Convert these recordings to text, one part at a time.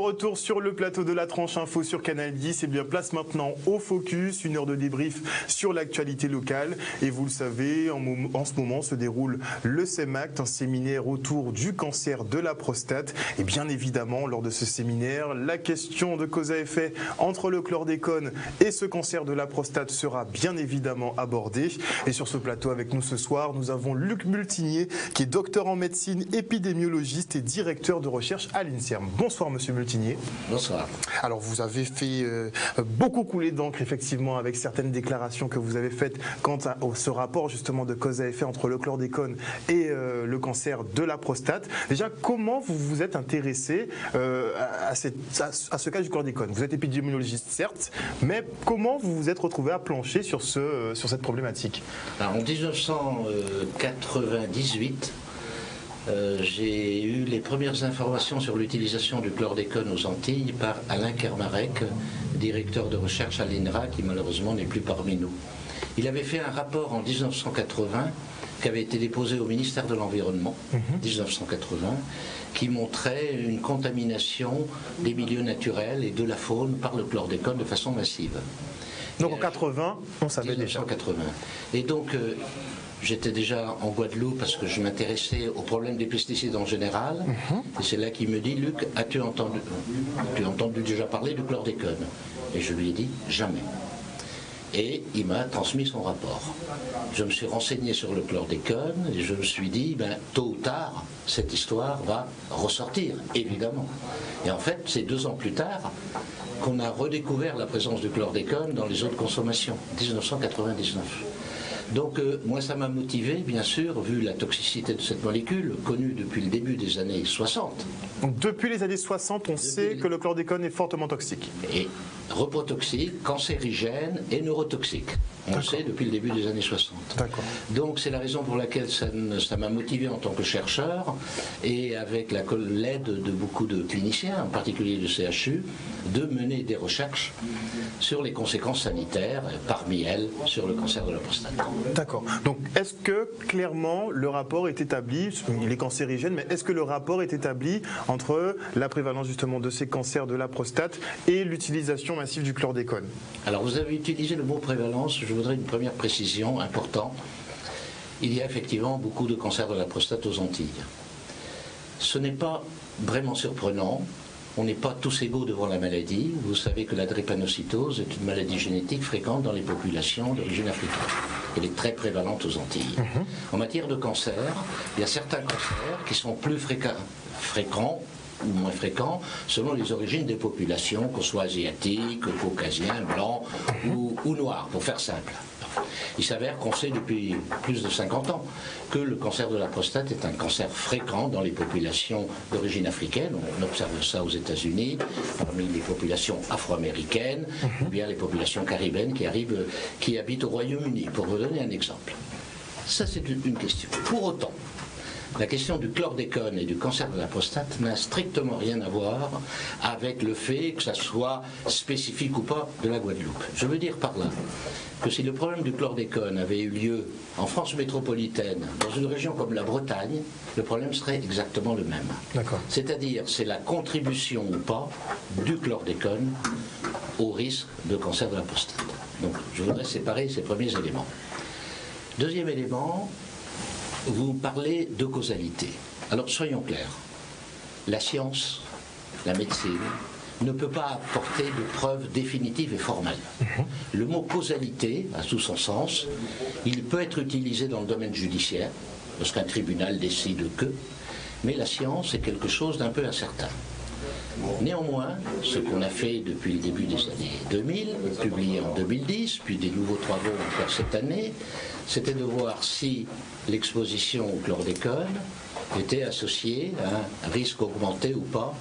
retour sur le plateau de la tranche info sur Canal 10. Et bien, place maintenant au focus, une heure de débrief sur l'actualité locale. Et vous le savez, en ce moment se déroule le CEMACT, un séminaire autour du cancer de la prostate. Et bien évidemment, lors de ce séminaire, la question de cause à effet entre le chlordécone et ce cancer de la prostate sera bien évidemment abordée. Et sur ce plateau avec nous ce soir, nous avons Luc Multinier, qui est docteur en médecine, épidémiologiste et directeur de recherche à l'INSERM. Bonsoir Monsieur Multinier. Bonsoir. Alors vous avez fait beaucoup couler d'encre effectivement avec certaines déclarations que vous avez faites quant à ce rapport justement de cause à effet entre le chlordécone et le cancer de la prostate. Déjà, comment vous vous êtes intéressé à ce cas du chlordécone? Vous êtes épidémiologiste certes, mais comment vous vous êtes retrouvé à plancher sur cette problématique? Alors, en 1998, j'ai eu les premières informations sur l'utilisation du chlordécone aux Antilles par Alain Kermarek, directeur de recherche à l'INRA, qui malheureusement n'est plus parmi nous. Il avait fait un rapport en 1980 qui avait été déposé au ministère de l'Environnement, 1980, qui montrait une contamination des milieux naturels et de la faune par le chlordécone de façon massive. Donc en 80, on savait 1980. Et donc, j'étais déjà en Guadeloupe parce que je m'intéressais au problème des pesticides en général. Et c'est là qu'il me dit, Luc, as-tu entendu déjà parler du chlordécone? Et je lui ai dit, jamais. Et il m'a transmis son rapport. Je me suis renseigné sur le chlordécone et je me suis dit, tôt ou tard, cette histoire va ressortir, évidemment. Et en fait, c'est 2 ans plus tard qu'on a redécouvert la présence du chlordécone dans les eaux de consommation, 1999. Donc moi ça m'a motivé, bien sûr, vu la toxicité de cette molécule, connue depuis le début des années 60. Donc depuis les années 60, on sait que le chlordécone est fortement toxique. Et reprotoxique, cancérigène et neurotoxique. On le sait depuis le début des années 60. Donc c'est la raison pour laquelle ça m'a motivé en tant que chercheur et avec l'aide de beaucoup de cliniciens, en particulier du CHU, de mener des recherches sur les conséquences sanitaires, parmi elles sur le cancer de la prostate. D'accord. Donc est-ce que clairement le rapport est établi, il est cancérigène, mais est-ce que le rapport est établi entre la prévalence justement de ces cancers de la prostate et l'utilisation massive du chlordécone? Alors vous avez utilisé le mot prévalence, je voudrais une première précision importante. Il y a effectivement beaucoup de cancers de la prostate aux Antilles. Ce n'est pas vraiment surprenant. On n'est pas tous égaux devant la maladie. Vous savez que la drépanocytose est une maladie génétique fréquente dans les populations d'origine africaine. Elle est très prévalente aux Antilles. En matière de cancer, il y a certains cancers qui sont plus fréquents ou moins fréquents selon les origines des populations, qu'on soit asiatiques, caucasiens, blancs ou noirs, pour faire simple. Il s'avère qu'on sait depuis plus de 50 ans que le cancer de la prostate est un cancer fréquent dans les populations d'origine africaine. On observe ça aux États-Unis, parmi les populations afro-américaines, ou bien les populations caribéennes qui habitent au Royaume-Uni, pour vous donner un exemple. Ça, c'est une question. Pour autant, la question du chlordécone et du cancer de la prostate n'a strictement rien à voir avec le fait que ça soit spécifique ou pas de la Guadeloupe. Je veux dire par là que si le problème du chlordécone avait eu lieu en France métropolitaine, dans une région comme la Bretagne, le problème serait exactement le même. C'est-à-dire, c'est la contribution ou pas du chlordécone au risque de cancer de la prostate. Donc, je voudrais séparer ces premiers éléments. Deuxième élément, vous parlez de causalité. Alors soyons clairs, la science, la médecine, ne peut pas apporter de preuves définitives et formelles. Le mot causalité a tout son sens. Il peut être utilisé dans le domaine judiciaire, lorsqu'un tribunal décide que, mais la science est quelque chose d'un peu incertain. Néanmoins, ce qu'on a fait depuis le début des années 2000, publié en 2010, puis des nouveaux travaux encore cette année, c'était de voir si l'exposition au chlordécone était associée à un risque augmenté ou pas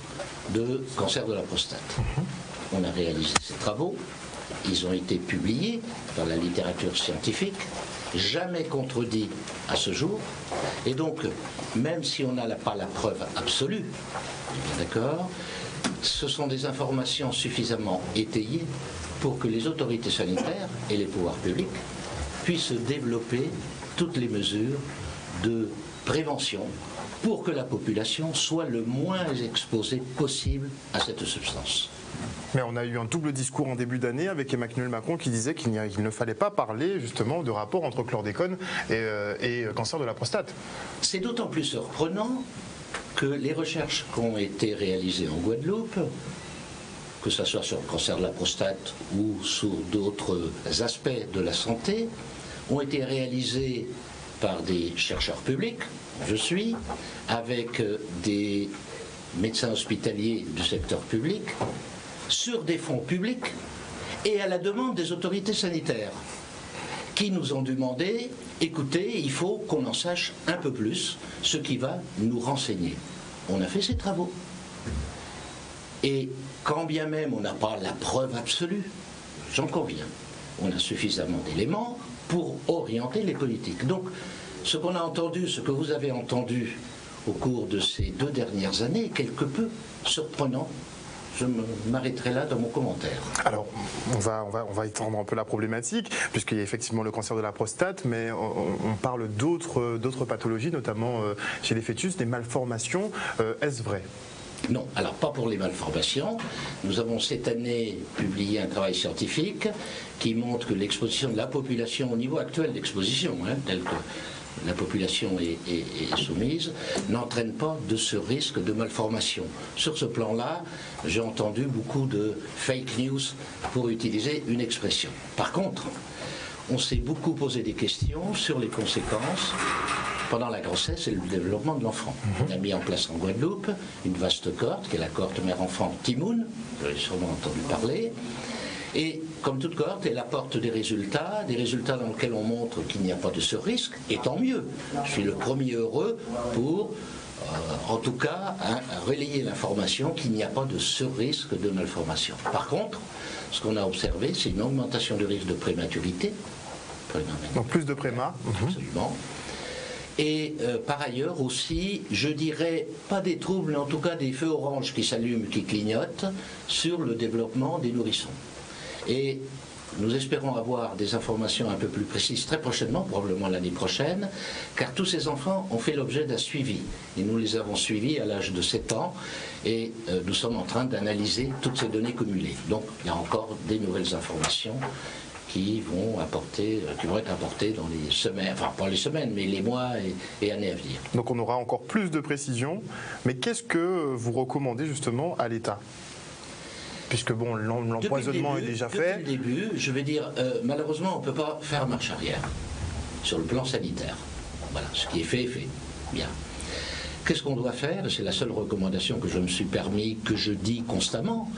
de cancer de la prostate. On a réalisé ces travaux, ils ont été publiés dans la littérature scientifique, jamais contredits à ce jour, et donc, même si on n'a pas la preuve absolue, d'accord, ce sont des informations suffisamment étayées pour que les autorités sanitaires et les pouvoirs publics puissent développer toutes les mesures de prévention pour que la population soit le moins exposée possible à cette substance. Mais on a eu un double discours en début d'année avec Emmanuel Macron qui disait qu'il ne fallait pas parler justement de rapport entre chlordécone et cancer de la prostate. C'est d'autant plus surprenant que les recherches qui ont été réalisées en Guadeloupe, que ce soit sur le cancer de la prostate ou sur d'autres aspects de la santé, ont été réalisées par des chercheurs publics, je suis, avec des médecins hospitaliers du secteur public, sur des fonds publics et à la demande des autorités sanitaires qui nous ont demandé, écoutez, il faut qu'on en sache un peu plus, ce qui va nous renseigner. On a fait ces travaux. Et quand bien même on n'a pas la preuve absolue, j'en conviens, on a suffisamment d'éléments pour orienter les politiques. Donc, ce qu'on a entendu, ce que vous avez entendu au cours de ces 2 dernières années est quelque peu surprenant. Je m'arrêterai là dans mon commentaire. Alors, on va étendre un peu la problématique, puisqu'il y a effectivement le cancer de la prostate, mais on parle d'autres pathologies, notamment chez les fœtus, des malformations. Est-ce vrai ? Non, alors pas pour les malformations. Nous avons cette année publié un travail scientifique qui montre que l'exposition de la population, au niveau actuel d'exposition, tel que la population est soumise, n'entraîne pas de ce risque de malformation. Sur ce plan-là, j'ai entendu beaucoup de fake news pour utiliser une expression. Par contre, on s'est beaucoup posé des questions sur les conséquences pendant la grossesse et le développement de l'enfant. On a mis en place en Guadeloupe une vaste cohorte, qui est la cohorte mère-enfant Timoun, vous avez sûrement entendu parler. Et comme toute cohorte, elle apporte des résultats dans lesquels on montre qu'il n'y a pas de ce risque, et tant mieux. Je suis le premier heureux pour, en tout cas, relayer l'information qu'il n'y a pas de ce risque de malformation. Par contre, ce qu'on a observé, c'est une augmentation du risque de prématurité. Donc plus de préma. Absolument. Et par ailleurs aussi, je dirais, pas des troubles, mais en tout cas des feux oranges qui s'allument, qui clignotent, sur le développement des nourrissons. Et nous espérons avoir des informations un peu plus précises très prochainement, probablement l'année prochaine, car tous ces enfants ont fait l'objet d'un suivi. Et nous les avons suivis à l'âge de 7 ans, et nous sommes en train d'analyser toutes ces données cumulées. Donc il y a encore des nouvelles informations qui vont être apportées dans les semaines, enfin pas les semaines, mais les mois et années à venir. Donc on aura encore plus de précisions, mais qu'est-ce que vous recommandez justement à l'État ? Puisque bon, l'empoisonnement est déjà fait. Depuis le début, je vais dire, malheureusement, on ne peut pas faire marche arrière sur le plan sanitaire. Voilà, ce qui est fait est fait. Bien. Qu'est-ce qu'on doit faire ? C'est la seule recommandation que je me suis permis, que je dis constamment,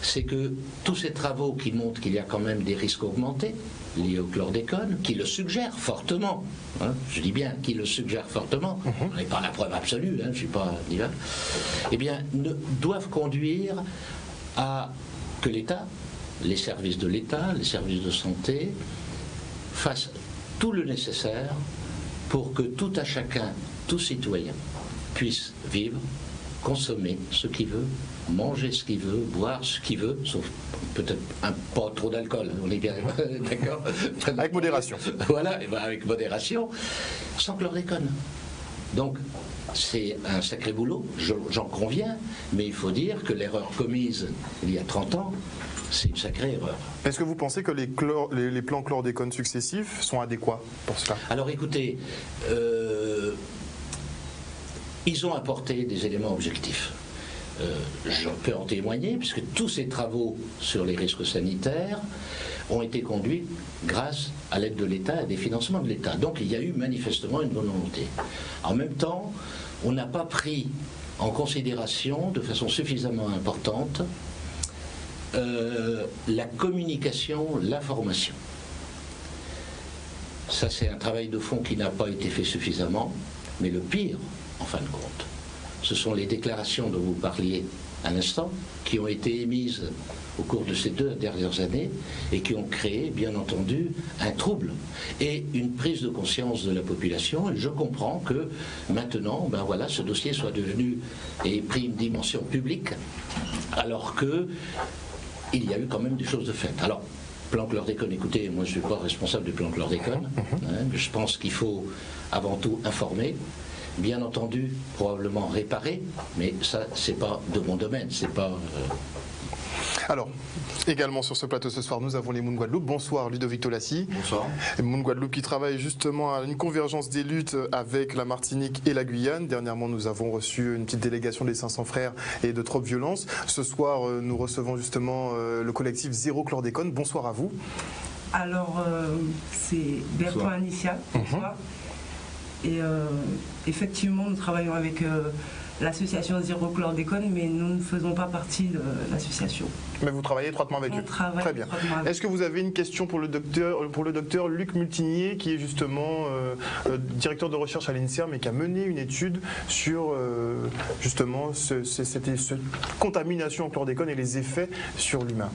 c'est que tous ces travaux qui montrent qu'il y a quand même des risques augmentés liés au chlordécone, qui le suggèrent fortement, je dis bien qui le suggèrent fortement, on n'est pas la preuve absolue, je ne suis pas divin, eh bien, doivent conduire à que l'État, les services de l'État, les services de santé, fassent tout le nécessaire pour que tout à chacun, tout citoyen, puisse vivre, consommer ce qu'il veut, manger ce qu'il veut, boire ce qu'il veut, sauf peut-être pas trop d'alcool, on est bien d'accord. Avec modération. Voilà, et ben avec modération, sans chlordécone. Donc, c'est un sacré boulot, j'en conviens, mais il faut dire que l'erreur commise il y a 30 ans, c'est une sacrée erreur. Est-ce que vous pensez que les plans chlordécone successifs sont adéquats pour cela ? Alors écoutez, ils ont apporté des éléments objectifs. Je peux en témoigner, puisque tous ces travaux sur les risques sanitaires ont été conduits grâce à l'aide de l'État et des financements de l'État. Donc il y a eu manifestement une bonne volonté. En même temps, on n'a pas pris en considération de façon suffisamment importante la communication, l'information. Ça, c'est un travail de fond qui n'a pas été fait suffisamment, mais le pire, en fin de compte, ce sont les déclarations dont vous parliez à l'instant, qui ont été émises au cours de ces 2 dernières années et qui ont créé, bien entendu, un trouble et une prise de conscience de la population. Et je comprends que maintenant, ce dossier soit devenu et pris une dimension publique, alors que il y a eu quand même des choses de faites. Alors, plan chlordécone, écoutez, moi je ne suis pas responsable du plan chlordécone. Je pense qu'il faut avant tout informer. bien entendu, probablement réparé, mais ça, c'est pas de mon domaine, c'est pas... Alors, également sur ce plateau ce soir, nous avons les Moon Guadeloupe. Bonsoir Ludovic Tolassi. Bonsoir. Les Moon Guadeloupe qui travaille justement à une convergence des luttes avec la Martinique et la Guyane. Dernièrement, nous avons reçu une petite délégation des 500 frères et de Trop Violence. Ce soir, nous recevons justement le collectif Zéro Chlordécone. Bonsoir à vous. Alors, c'est Bertrand Anicia. Bonsoir. Et effectivement, nous travaillons avec l'association Zéro Chlordécone, mais nous ne faisons pas partie de l'association. Mais vous travaillez étroitement avec eux. Très bien. Est-ce que vous avez une question pour le docteur Luc Multinier, qui est justement directeur de recherche à l'INSERM et qui a mené une étude sur justement cette contamination en chlordécone et les effets sur l'humain?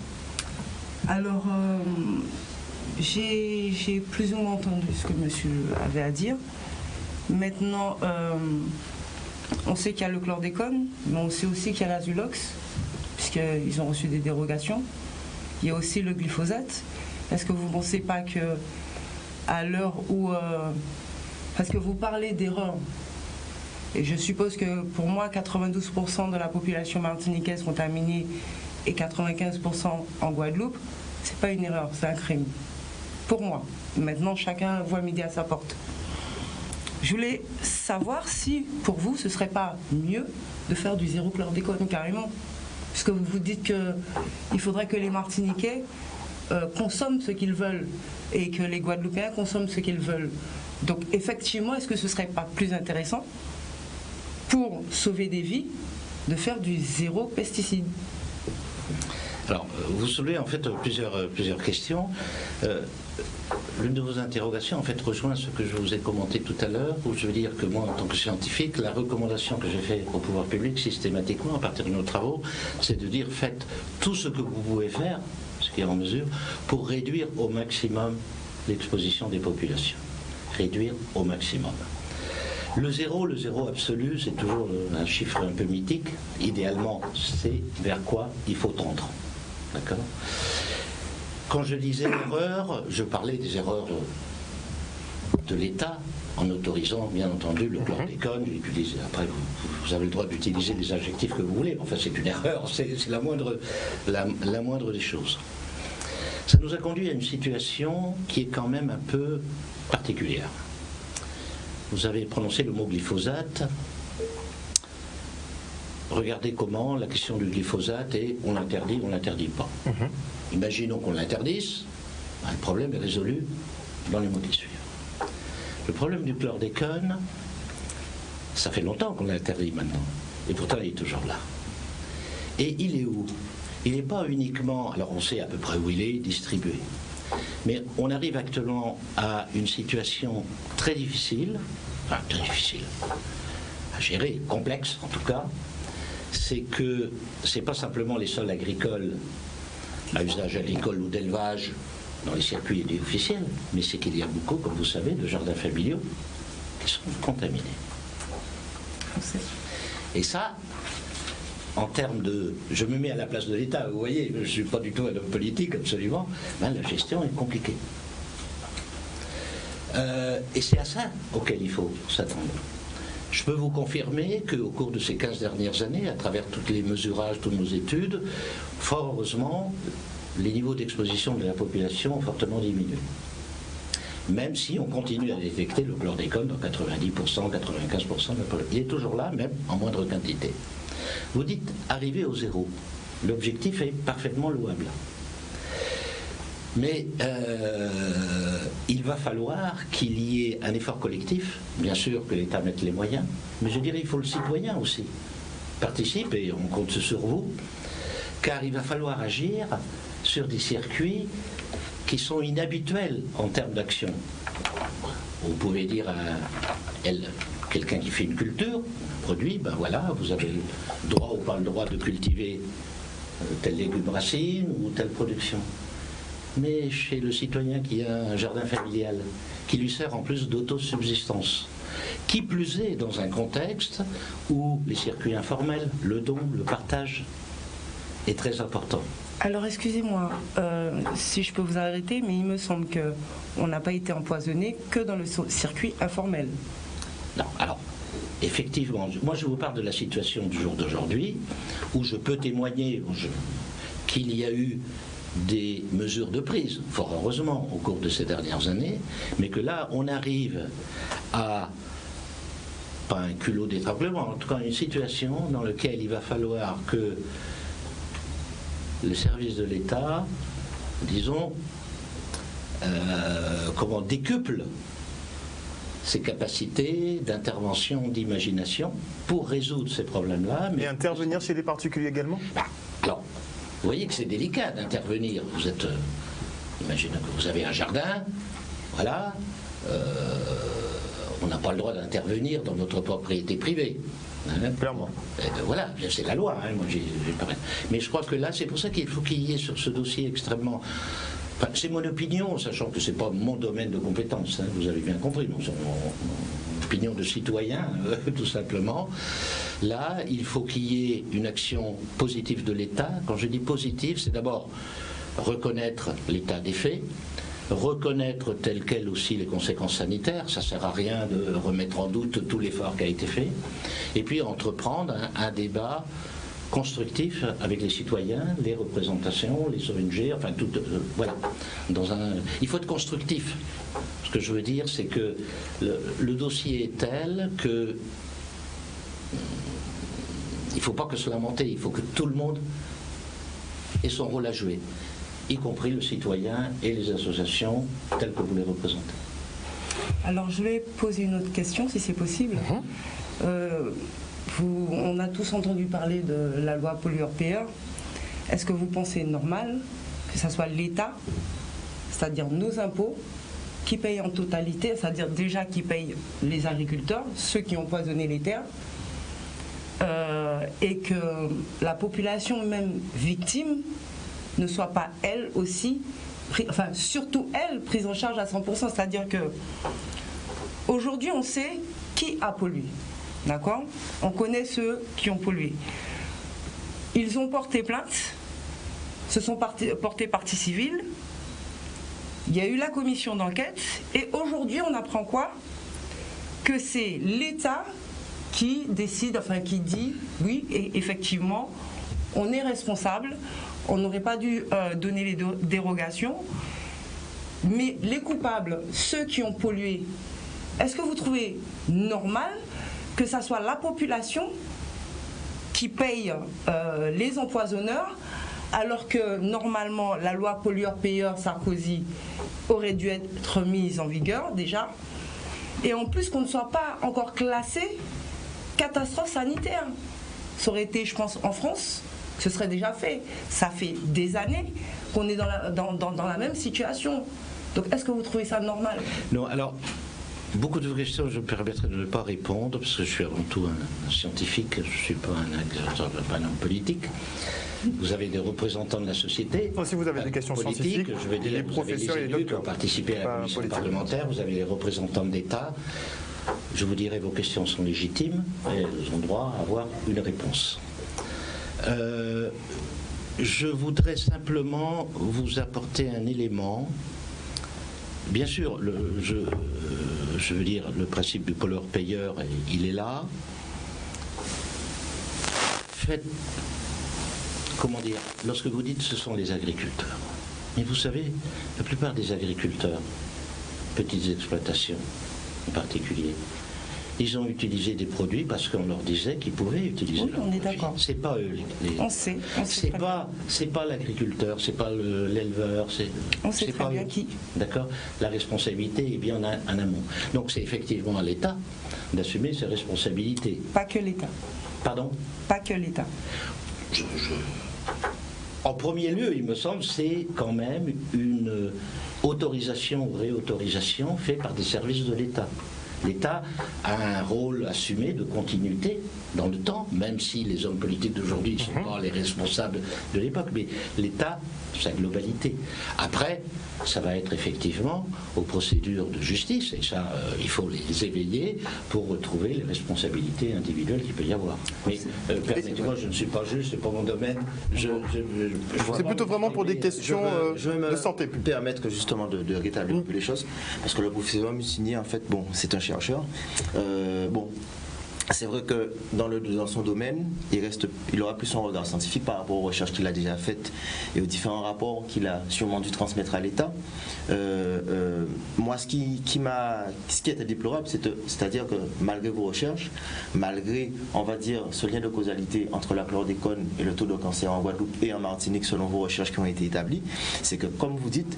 Alors, j'ai plus ou moins entendu ce que monsieur avait à dire. Maintenant, on sait qu'il y a le chlordécone, mais on sait aussi qu'il y a l'Azulox, puisqu'ils ont reçu des dérogations. Il y a aussi le glyphosate. Est-ce que vous ne pensez pas que, à l'heure où... parce que vous parlez d'erreur, et je suppose que pour moi, 92% de la population martiniquaise contaminée et 95% en Guadeloupe, c'est pas une erreur, c'est un crime. Pour moi. Maintenant, chacun voit midi à sa porte. Je voulais savoir si, pour vous, ce serait pas mieux de faire du zéro chlordécone carrément. Puisque vous vous dites qu'il faudrait que les Martiniquais consomment ce qu'ils veulent et que les Guadeloupéens consomment ce qu'ils veulent. Donc, effectivement, est-ce que ce serait pas plus intéressant, pour sauver des vies, de faire du zéro pesticide? Alors, vous soulevez en fait plusieurs questions. L'une de vos interrogations en fait rejoint ce que je vous ai commenté tout à l'heure, où je veux dire que moi, en tant que scientifique, la recommandation que j'ai faite au pouvoir public systématiquement à partir de nos travaux, c'est de dire faites tout ce que vous pouvez faire, ce qui est en mesure, pour réduire au maximum l'exposition des populations. Réduire au maximum. Le zéro absolu, c'est toujours un chiffre un peu mythique. Idéalement, c'est vers quoi il faut tendre. D'accord ? Quand je disais erreur, je parlais des erreurs de l'État, en autorisant, bien entendu, le chlordécone. Après, vous avez le droit d'utiliser les adjectifs que vous voulez. Enfin, c'est une erreur, c'est la moindre des choses. Ça nous a conduit à une situation qui est quand même un peu particulière. Vous avez prononcé le mot glyphosate. Regardez comment la question du glyphosate est on l'interdit, on ne l'interdit pas. Imaginons qu'on l'interdise, le problème est résolu dans les mois qui suivent. Le problème du chlordécone, ça fait longtemps qu'on l'interdit maintenant, et pourtant il est toujours là. Et il est où? Il n'est pas uniquement, alors on sait à peu près où il est distribué, mais on arrive actuellement à une situation très difficile à gérer, complexe en tout cas, c'est que ce n'est pas simplement les sols agricoles à usage agricole ou d'élevage dans les circuits officiels, mais c'est qu'il y a beaucoup, comme vous savez, de jardins familiaux qui sont contaminés. Et ça, en termes de... Je me mets à la place de l'État, vous voyez, je ne suis pas du tout un homme politique, absolument, la gestion est compliquée. Et c'est à ça auquel il faut s'attendre. Je peux vous confirmer qu'au cours de ces 15 dernières années, à travers tous les mesurages, toutes nos études, fort heureusement, les niveaux d'exposition de la population ont fortement diminué. Même si on continue à détecter le chlordécone dans 90%, 95% de la population. Il est toujours là, même en moindre quantité. Vous dites arriver au zéro. L'objectif est parfaitement louable. Mais il va falloir qu'il y ait un effort collectif, bien sûr que l'État mette les moyens, mais je dirais qu'il faut le citoyen aussi participe, et on compte sur vous, car il va falloir agir sur des circuits qui sont inhabituels en termes d'action. Vous pouvez dire à quelqu'un qui fait une culture, un produit, ben voilà, vous avez le droit ou pas le droit de cultiver tel légume racine ou telle production. Mais chez le citoyen qui a un jardin familial, qui lui sert en plus d'autosubsistance, qui plus est dans un contexte où les circuits informels, le don, le partage est très important. Alors excusez-moi, si je peux vous arrêter, mais il me semble qu'on n'a pas été empoisonné que dans le circuit informel. Non, alors, effectivement, moi je vous parle de la situation du jour d'aujourd'hui, où je peux témoigner qu'il y a eu des mesures de prise, fort heureusement, au cours de ces dernières années, mais que là, on arrive à, pas un culot d'étranglement, en tout cas une situation dans laquelle il va falloir que le service de l'État, disons, décuple ses capacités d'intervention, d'imagination pour résoudre ces problèmes-là. Et intervenir chez les particuliers également ? Alors, vous voyez que c'est délicat d'intervenir. Vous êtes, imaginez que vous avez un jardin, voilà, on n'a pas le droit d'intervenir dans notre propriété privée. Hein, clairement. Voilà, c'est la loi. Hein, moi, mais je crois que là, c'est pour ça qu'il faut qu'il y ait sur ce dossier extrêmement... Enfin, c'est mon opinion, sachant que ce n'est pas mon domaine de compétence, hein, vous avez bien compris, c'est mon opinion de citoyen, tout simplement. Là, il faut qu'il y ait une action positive de l'État. Quand je dis positive, c'est d'abord reconnaître l'état des faits, reconnaître tel quel aussi les conséquences sanitaires, ça ne sert à rien de remettre en doute tout l'effort qui a été fait, et puis entreprendre un débat constructif avec les citoyens, les représentations, les ONG, enfin tout, voilà. Il faut être constructif. Ce que je veux dire, c'est que le dossier est tel que il ne faut pas que se lamenter, il faut que tout le monde ait son rôle à jouer, y compris le citoyen et les associations telles que vous les représentez. Alors je vais poser une autre question, si c'est possible. On a tous entendu parler de la loi pollueur-payeur. Est-ce que vous pensez normal que ce soit l'État, c'est-à-dire nos impôts, qui payent en totalité, c'est-à-dire déjà qui payent les agriculteurs, ceux qui ont empoisonné les terres, et que la population même victime ne soit pas elle aussi, surtout elle, prise en charge à 100%, c'est-à-dire que aujourd'hui on sait qui a pollué. D'accord ? On connaît ceux qui ont pollué. Ils ont porté plainte, se sont portés partie civile. Il y a eu la commission d'enquête. Et aujourd'hui, on apprend quoi ? Que c'est l'État qui décide, qui dit, oui, et effectivement, on est responsable. On n'aurait pas dû donner les dérogations. Mais les coupables, ceux qui ont pollué, est-ce que vous trouvez normal que ça soit la population qui paye les empoisonneurs, alors que normalement la loi pollueur-payeur Sarkozy aurait dû être mise en vigueur déjà, et en plus qu'on ne soit pas encore classé catastrophe sanitaire. Ça aurait été, je pense, en France, ce serait déjà fait. Ça fait des années qu'on est dans la même situation. Donc est-ce que vous trouvez ça normal ? Non, alors... Beaucoup de questions, je me permettrai de ne pas répondre, parce que je suis avant tout un scientifique, je ne suis pas un homme politique. Vous avez des représentants de la société. Si vous avez des questions scientifiques, je veux dire, les professeurs et les docteurs qui ont participé à la commission parlementaire, vous avez les représentants de l'État. Je vous dirai, vos questions sont légitimes, et elles ont droit à avoir une réponse. Je voudrais simplement vous apporter un élément. Bien sûr, je veux dire, le principe du pollueur-payeur, il est là. Faites, comment dire, lorsque vous dites ce sont les agriculteurs. Mais vous savez, la plupart des agriculteurs, petites exploitations en particulier, ils ont utilisé des produits parce qu'on leur disait qu'ils pouvaient utiliser leurs produits. D'accord. C'est pas eux. On sait c'est pas l'agriculteur, c'est pas l'éleveur. On sait très bien qui. D'accord. La responsabilité est bien en amont. Donc c'est effectivement à l'État d'assumer ses responsabilités. Pas que l'État. Pardon ? Pas que l'État. En premier lieu, il me semble, c'est quand même une autorisation ou réautorisation faite par des services de l'État. L'État a un rôle assumé de continuité dans le temps, même si les hommes politiques d'aujourd'hui ne sont pas les responsables de l'époque, mais l'État, sa globalité. Après, ça va être effectivement aux procédures de justice, et ça, il faut les éveiller pour retrouver les responsabilités individuelles qu'il peut y avoir. Mais permettez-moi, je ne suis pas juge, c'est pas mon domaine. C'est plutôt vraiment pour des questions de santé. Je vais me permettre justement de rétablir un peu les choses, parce que le professeur Mussigny, en fait, bon, c'est un chercheur. c'est vrai que dans son domaine, il aura plus son regard scientifique par rapport aux recherches qu'il a déjà faites et aux différents rapports qu'il a sûrement dû transmettre à l'État. Moi, ce qui était déplorable, c'est-à-dire que malgré vos recherches, malgré, on va dire, ce lien de causalité entre la chlordécone et le taux de cancer en Guadeloupe et en Martinique, selon vos recherches qui ont été établies, c'est que, comme vous dites,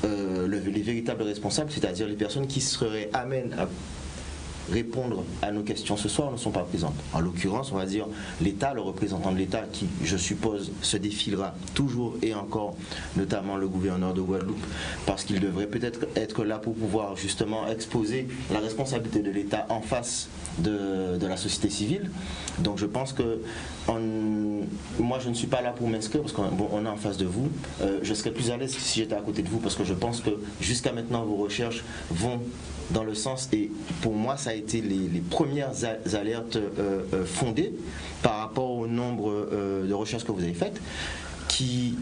les véritables responsables, c'est-à-dire les personnes qui seraient amènes à répondre à nos questions ce soir, ne sont pas présentes. En l'occurrence, on va dire l'État, le représentant de l'État qui, je suppose, se défilera toujours et encore, notamment le gouverneur de Guadeloupe, parce qu'il devrait peut-être être là pour pouvoir justement exposer la responsabilité de l'État en face de la société civile. Donc je pense que moi je ne suis pas là pour m'inscrire parce qu'on est en face de vous. Je serais plus à l'aise si j'étais à côté de vous parce que je pense que jusqu'à maintenant vos recherches vont dans le sens, et pour moi ça a été les premières alertes fondées par rapport au nombre de recherches que vous avez faites, qui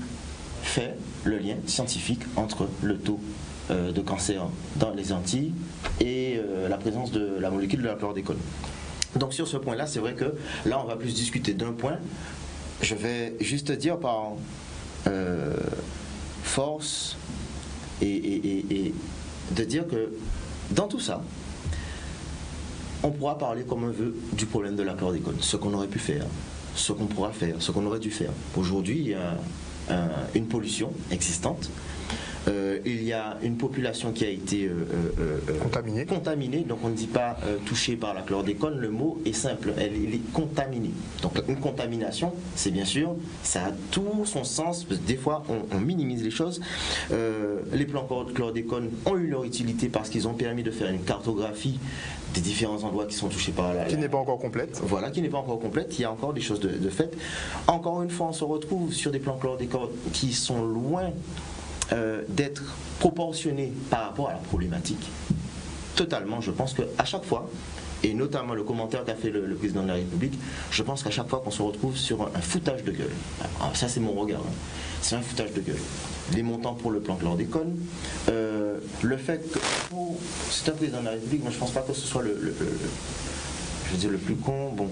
fait le lien scientifique entre le taux de cancer dans les Antilles et la présence de la molécule de la chlordécone. Donc sur ce point-là, c'est vrai que là on va plus discuter d'un point. Je vais juste dire par force et de dire que dans tout ça, on pourra parler comme on veut du problème de la chlordécone, ce qu'on aurait pu faire, ce qu'on pourra faire, ce qu'on aurait dû faire. Aujourd'hui, il y a une pollution existante. Il y a une population qui a été contaminée, donc on ne dit pas touchée par la chlordécone, le mot est simple, elle est contaminée. Donc une contamination, c'est bien sûr, ça a tout son sens, parce que des fois on minimise les choses. Les plans chlordécone ont eu leur utilité parce qu'ils ont permis de faire une cartographie des différents endroits qui sont touchés par qui n'est pas encore complète. Voilà, qui n'est pas encore complète, il y a encore des choses de fait. Encore une fois, on se retrouve sur des plans chlordécone qui sont loin d'être proportionné par rapport à la problématique. Totalement, je pense qu'à chaque fois, et notamment le commentaire qu'a fait le président de la République, je pense qu'à chaque fois qu'on se retrouve sur un foutage de gueule, alors ça c'est mon regard, c'est un foutage de gueule. Les montants pour le plan chlordécone, le fait que c'est un président de la République, moi je ne pense pas que ce soit le plus con, bon,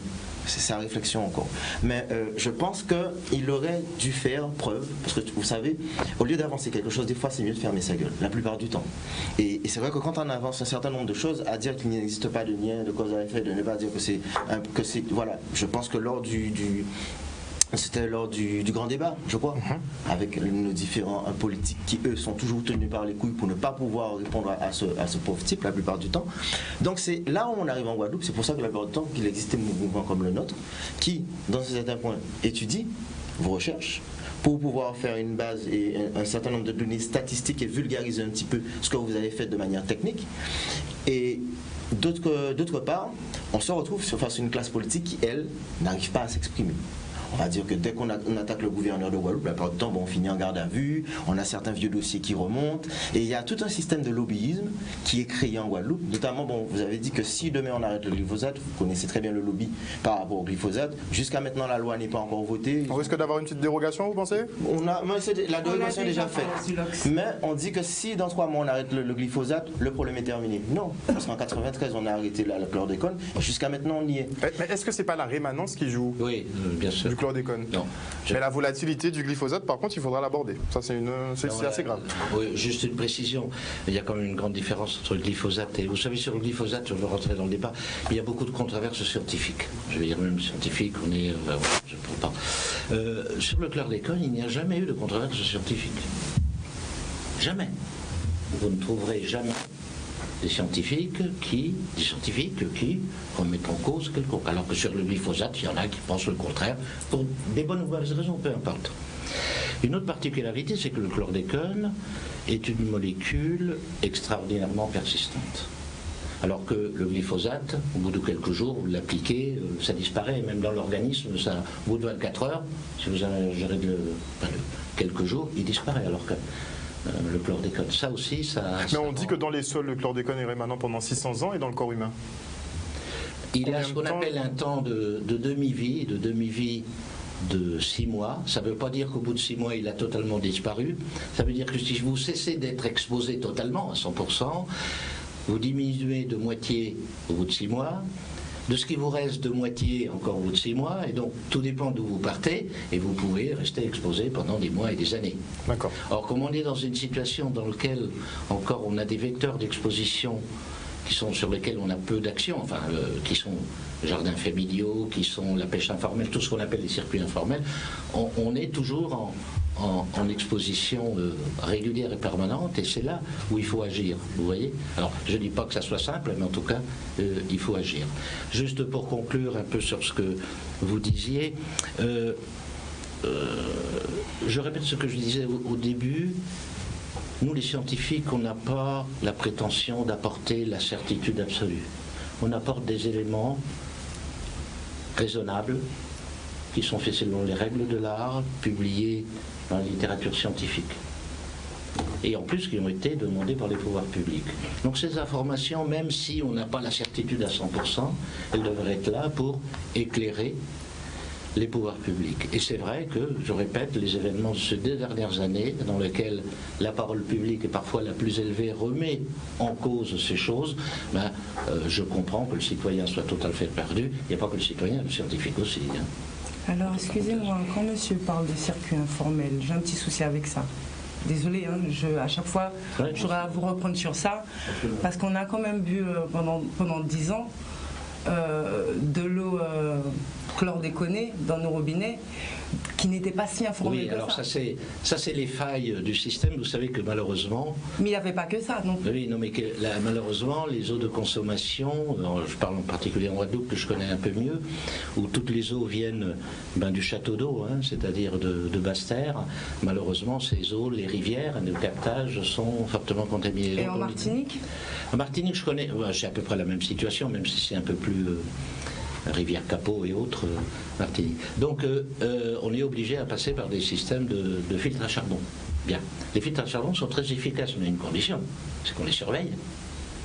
c'est sa réflexion encore. Mais je pense qu'il aurait dû faire preuve, parce que vous savez, au lieu d'avancer quelque chose, des fois c'est mieux de fermer sa gueule, la plupart du temps. Et c'est vrai que quand on avance un certain nombre de choses, à dire qu'il n'existe pas de lien de cause à effet, de ne pas dire que c'est voilà, je pense que c'était lors du grand débat, je crois, avec nos différents politiques qui, eux, sont toujours tenus par les couilles pour ne pas pouvoir répondre à ce pauvre type la plupart du temps. Donc c'est là où on arrive en Guadeloupe, c'est pour ça que la plupart du temps qu'il existe des mouvements comme le nôtre, qui, dans certains points, étudient vos recherches, pour pouvoir faire une base et un certain nombre de données statistiques et vulgariser un petit peu ce que vous avez fait de manière technique. Et d'autre part, on se retrouve face à une classe politique qui, elle, n'arrive pas à s'exprimer. On va dire que dès qu'on attaque le gouverneur de Guadeloupe, la plupart du temps, on finit en garde à vue, on a certains vieux dossiers qui remontent, et il y a tout un système de lobbyisme qui est créé en Guadeloupe. Notamment, vous avez dit que si demain on arrête le glyphosate, vous connaissez très bien le lobby par rapport au glyphosate, jusqu'à maintenant la loi n'est pas encore votée. On risque d'avoir une petite dérogation, vous pensez ? La dérogation est déjà faite. Mais on dit que si dans 3 mois on arrête le glyphosate, le problème est terminé. Non, parce qu'en 93 on a arrêté la chlordécone, et jusqu'à maintenant on y est. Mais est-ce que c'est pas la rémanence qui joue ? Oui, bien sûr. Du chlordécone. Non. Mais la volatilité du glyphosate, par contre, il faudra l'aborder. Ça, c'est assez grave. Oui, juste une précision. Il y a quand même une grande différence entre le glyphosate et... Vous savez, sur le glyphosate, je veux rentrer dans le débat, il y a beaucoup de controverses scientifiques. Je vais dire même scientifiques, je ne prends pas. Sur le chlordécone, il n'y a jamais eu de controverse scientifique. Jamais. Vous ne trouverez jamais des scientifiques qui remettent en cause quelconque. Alors que sur le glyphosate, il y en a qui pensent le contraire, pour des bonnes ou mauvaises raisons, peu importe. Une autre particularité, c'est que le chlordécone est une molécule extraordinairement persistante. Alors que le glyphosate, au bout de quelques jours, vous l'appliquez, ça disparaît, même dans l'organisme, au bout de 24 heures, si vous ingérez quelques jours, il disparaît, alors que le chlordécone, ça aussi, ça... Mais on dit que dans les sols, le chlordécone est rémanent pendant 600 ans et dans le corps humain. Il a ce qu'on appelle un temps de demi-vie, de 6 mois. Ça ne veut pas dire qu'au bout de 6 mois, il a totalement disparu. Ça veut dire que si vous cessez d'être exposé totalement à 100%, vous diminuez de moitié au bout de 6 mois, de ce qui vous reste de moitié encore au bout de 6 mois, et donc tout dépend d'où vous partez, et vous pouvez rester exposé pendant des mois et des années. D'accord. Or, comme on est dans une situation dans laquelle encore on a des vecteurs d'exposition sur lesquels on a peu d'action, enfin, qui sont les jardins familiaux, qui sont la pêche informelle, tout ce qu'on appelle les circuits informels, on est toujours en exposition régulière et permanente, et c'est là où il faut agir, vous voyez. Alors, je ne dis pas que ça soit simple, mais en tout cas, il faut agir. Juste pour conclure un peu sur ce que vous disiez, je répète ce que je disais au début. Nous, les scientifiques, on n'a pas la prétention d'apporter la certitude absolue. On apporte des éléments raisonnables qui sont faits selon les règles de l'art, publiés dans la littérature scientifique. Et en plus, qui ont été demandés par les pouvoirs publics. Donc ces informations, même si on n'a pas la certitude à 100%, elles devraient être là pour éclairer les pouvoirs publics. Et c'est vrai que, je répète, les événements de ces 2 dernières années, dans lesquels la parole publique est parfois la plus élevée, remet en cause ces choses, je comprends que le citoyen soit tout à fait perdu. Il n'y a pas que le citoyen, le scientifique aussi. Alors, excusez-moi, quand monsieur parle de circuit informel, j'ai un petit souci avec ça. Désolée, à chaque fois, j'aurais à vous reprendre sur ça, parce qu'on a quand même bu pendant 10 ans de l'eau chlordéconée dans nos robinets qui n'était pas si informée oui, que alors ça. Ça c'est les failles du système. Vous savez que malheureusement... Mais il n'y avait pas que ça, non? Oui, non, mais malheureusement, les eaux de consommation, je parle en particulier en Guadeloupe, que je connais un peu mieux, où toutes les eaux viennent du château d'eau, c'est-à-dire de Basse-Terre, malheureusement, ces eaux, les rivières, les captages sont fortement contaminées. Et en Martinique? En Martinique, je connais, c'est à peu près la même situation, même si c'est un peu plus... Rivière Capot et autres, Martinique. Donc, on est obligé à passer par des systèmes de filtres à charbon. Bien. Les filtres à charbon sont très efficaces, mais une condition, c'est qu'on les surveille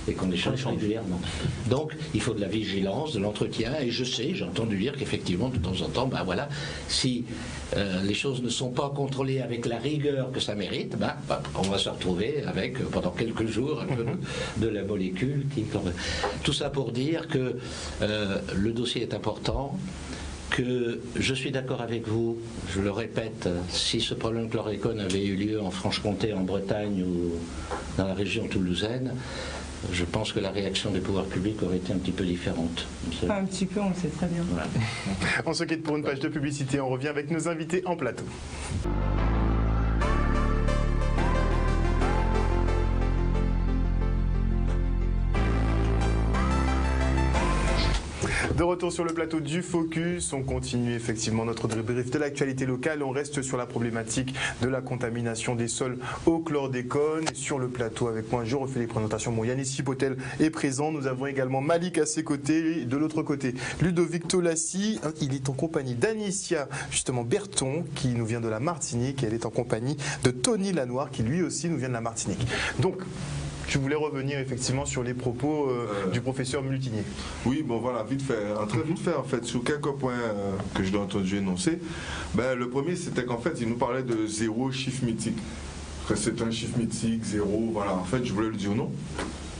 et qu'on les change régulièrement. Donc, il faut de la vigilance, de l'entretien, et j'ai entendu dire qu'effectivement, de temps en temps, si les choses ne sont pas contrôlées avec la rigueur que ça mérite, on va se retrouver avec, pendant quelques jours, un peu de la molécule qui... Tout ça pour dire que le dossier est important, que je suis d'accord avec vous, je le répète, si ce problème de chlordécone avait eu lieu en Franche-Comté, en Bretagne ou dans la région toulousaine, je pense que la réaction des pouvoirs publics aurait été un petit peu différente. Pas un petit peu, on le sait très bien. Voilà. On se quitte pour une page de publicité, on revient avec nos invités en plateau. De retour sur le plateau du Focus, on continue effectivement notre débrief de l'actualité locale. On reste sur la problématique de la contamination des sols au chlordécone. Et sur le plateau avec moi, je refais les présentations. Bon, Yanis Chipotel est présent. Nous avons également Malik à ses côtés. De l'autre côté, Ludovic Tolassi. Il est en compagnie d'Anicia, justement Berton, qui nous vient de la Martinique. Et elle est en compagnie de Tony Lanoir, qui lui aussi nous vient de la Martinique. Donc, tu voulais revenir effectivement sur les propos du professeur Multinier. Oui, bon voilà, vite fait, très vite fait en fait, sur quelques points que je l'ai entendu énoncer. Le premier, c'était qu'en fait, il nous parlait de 0 chiffre mythique. C'est un chiffre mythique, 0, voilà. En fait, je voulais lui dire non.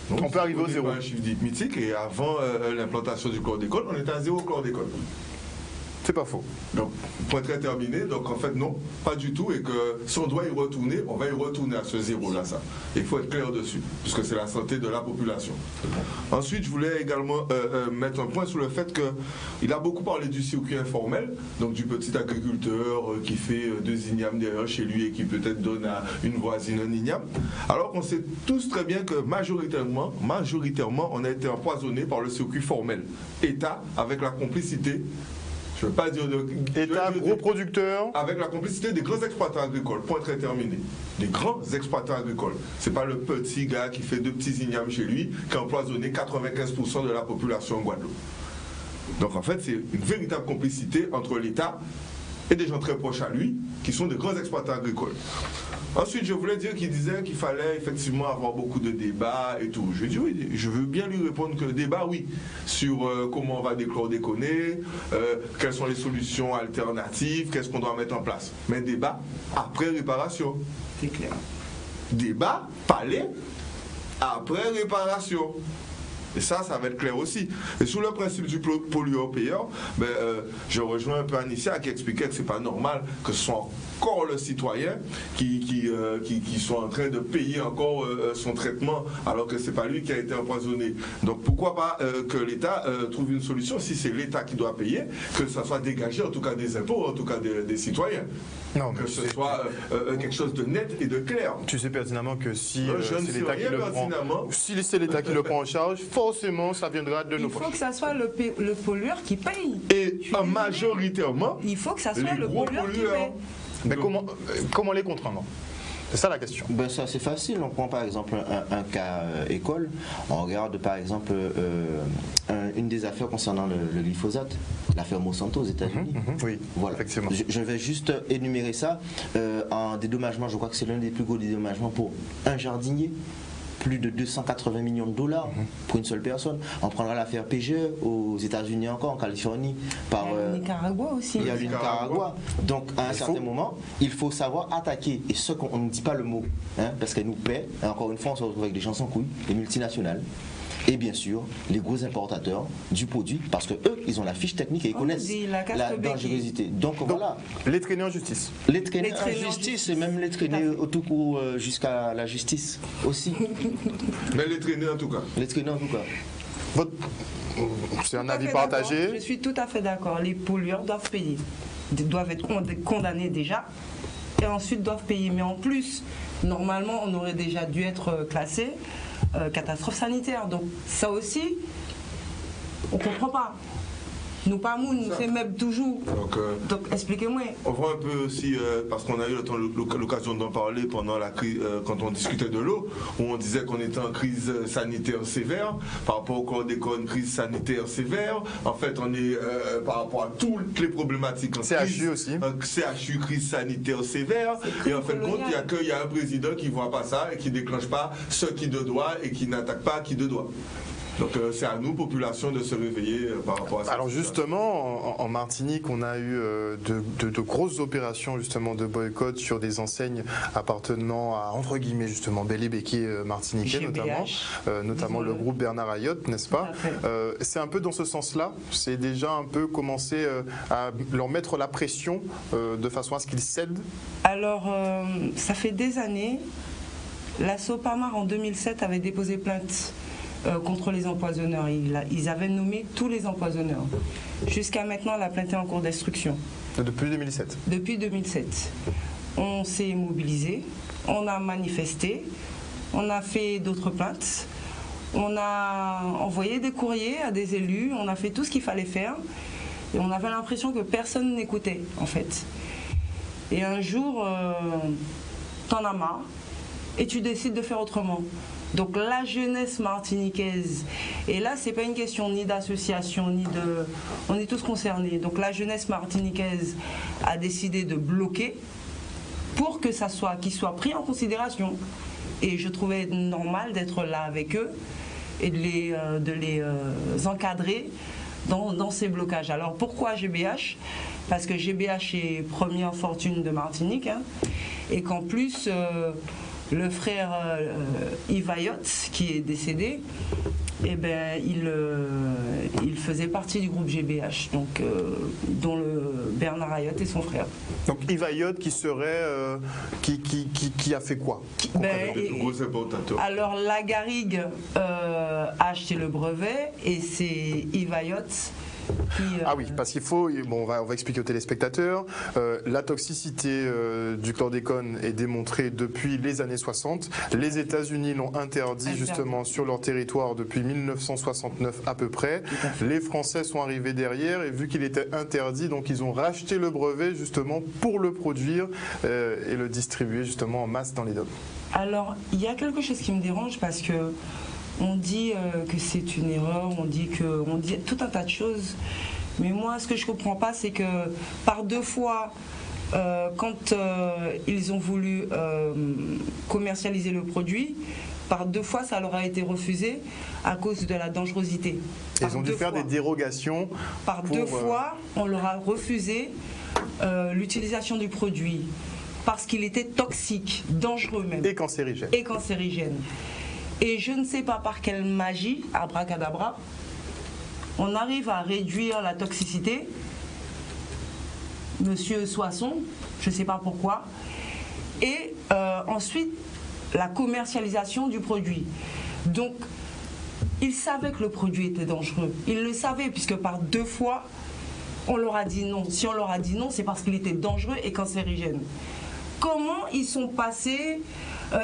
On peut arriver au 0. Un chiffre mythique, et avant l'implantation du chlordécone, on était à 0 chlordécone. C'est pas faux. Donc, point très terminé. Donc, en fait, non, pas du tout. Et que si on doit y retourner, on va y retourner à ce zéro-là, ça. Il faut être clair dessus, puisque c'est la santé de la population. Ensuite, je voulais également mettre un point sur le fait qu'il a beaucoup parlé du circuit informel, donc du petit agriculteur qui fait 2 ignames derrière chez lui et qui peut-être donne à une voisine un igname. Alors qu'on sait tous très bien que majoritairement, on a été empoisonné par le circuit formel. État, avec la complicité, je ne veux pas dire de... État, gros producteur. Avec la complicité des grands exploitants agricoles, point très terminé. Des grands exploitants agricoles. Ce n'est pas le petit gars qui fait 2 petits ignames chez lui qui a empoisonné 95% de la population en Guadeloupe. Donc en fait, c'est une véritable complicité entre l'État et des gens très proches à lui, qui sont des grands exploitants agricoles. Ensuite, je voulais dire qu'il disait qu'il fallait effectivement avoir beaucoup de débats et tout. Je dis oui, je veux bien lui répondre que le débat, oui, sur comment on va déchlordéconer, quelles sont les solutions alternatives, qu'est-ce qu'on doit mettre en place. Mais débat après réparation. C'est clair. Débat, palais, après réparation. Et ça va être clair aussi. Et sous le principe du pollueur-payeur, je rejoins un peu Anicia qui expliquait que c'est pas normal que ce soit encore le citoyen qui soit en train de payer encore son traitement alors que c'est pas lui qui a été empoisonné. Donc pourquoi pas que l'État trouve une solution, si c'est l'État qui doit payer, que ça soit dégagé en tout cas des impôts, en tout cas des citoyens. Non, que ce soit quelque chose de net et de clair. Tu sais pertinemment que si c'est l'État qui le prend, si c'est l'État qui le prend en charge, forcément ça viendra de nos poches. Il faut que ça soit le pollueur qui paye. Et majoritairement, il faut que ça soit le pollueur qui paye. Mais comment les contraindre? C'est ça la question. Ça c'est facile. On prend par exemple un cas école. On regarde par exemple une des affaires concernant le glyphosate, l'affaire Monsanto aux États-Unis. Oui, voilà. Effectivement. Je vais juste énumérer ça. En dédommagement, je crois que c'est l'un des plus gros dédommagements pour un jardinier. Plus de 280 millions de dollars pour une seule personne. On prendra l'affaire PGE aux États-Unis encore, en Californie. Par, il y a le Nicaragua aussi. Il y a le Nicaragua. Donc, à un certain moment, il faut savoir attaquer. Et ce qu'on ne dit pas le mot, parce qu'elle nous paie. Et encore une fois, on se retrouve avec des gens sans couilles, les multinationales. Et bien sûr, les gros importateurs du produit, parce que eux, ils ont la fiche technique et ils connaissent la dangerosité. Donc voilà. Les traîner en justice. Les traîner en justice et même les traîner au tout court jusqu'à la justice aussi. Mais les traîner en tout cas. Les traîner en tout cas. C'est un avis partagé. Je suis tout à fait d'accord. Les pollueurs doivent payer. Ils doivent être condamnés déjà et ensuite doivent payer. Mais en plus, normalement, on aurait déjà dû être classé catastrophe sanitaire. Donc ça aussi, on ne comprend pas. Nous pas nous fait même toujours. Donc expliquez-moi. On voit un peu aussi, parce qu'on a eu l'occasion d'en parler pendant la crise, quand on discutait de l'eau, où on disait qu'on était en crise sanitaire sévère, par rapport au chlordécone, crise sanitaire sévère. En fait, on est par rapport à toutes les problématiques. CHU aussi. CHU, crise sanitaire sévère. Et en fait, il y a un président qui ne voit pas ça et qui ne déclenche pas ce qui de doit et qui n'attaque pas qui de doit. Donc c'est à nous, population, de se réveiller par rapport à ça. Alors justement, en Martinique, on a eu de grosses opérations justement de boycott sur des enseignes appartenant à, entre guillemets, justement, Bel et Béquier martiniquais, notamment le groupe Bernard Ayotte, n'est-ce pas? C'est un peu dans ce sens-là, c'est déjà un peu commencer à leur mettre la pression de façon à ce qu'ils cèdent. Alors, ça fait des années, la Sopamar en 2007 avait déposé plainte contre les empoisonneurs. Ils avaient nommé tous les empoisonneurs. Jusqu'à maintenant, la plainte est en cours d'instruction. Depuis 2007 ? Depuis 2007. On s'est mobilisé, on a manifesté, on a fait d'autres plaintes, on a envoyé des courriers à des élus, on a fait tout ce qu'il fallait faire. Et on avait l'impression que personne n'écoutait, en fait. Et un jour, t'en as marre et tu décides de faire autrement. Donc la jeunesse martiniquaise, et là c'est pas une question ni d'association ni de... On est tous concernés. Donc la jeunesse martiniquaise a décidé de bloquer pour que qu'ils soient pris en considération. Et je trouvais normal d'être là avec eux et de les encadrer dans ces blocages. Alors pourquoi GBH? Parce que GBH est première fortune de Martinique, et qu'en plus... le frère Yves Ayotte, qui est décédé, il faisait partie du groupe GBH, donc, dont le Bernard Ayotte est son frère. Donc Yves Ayotte qui serait... qui a fait quoi? Alors la Garrigue a acheté le brevet et c'est Yves Ayotte Ah oui, parce qu'il faut, bon, on va expliquer aux téléspectateurs, la toxicité du chlordécone est démontrée depuis les années 60. Les États-Unis l'ont interdit justement sur leur territoire depuis 1969 à peu près. Les Français sont arrivés derrière et vu qu'il était interdit, donc ils ont racheté le brevet justement pour le produire et le distribuer justement en masse dans les DOM. Alors, il y a quelque chose qui me dérange parce que on dit que c'est une erreur, on dit tout un tas de choses. Mais moi, ce que je ne comprends pas, c'est que par deux fois, quand ils ont voulu commercialiser le produit, par deux fois, ça leur a été refusé à cause de la dangerosité. Ils ont dû faire des dérogations. Par deux fois, on leur a refusé l'utilisation du produit parce qu'il était toxique, dangereux même. Et cancérigène. Et je ne sais pas par quelle magie, abracadabra, on arrive à réduire la toxicité. Monsieur Soisson, je ne sais pas pourquoi. Et ensuite, la commercialisation du produit. Donc, ils savaient que le produit était dangereux. Ils le savaient, puisque par 2 fois, on leur a dit non. Si on leur a dit non, c'est parce qu'il était dangereux et cancérigène. Comment ils sont passés?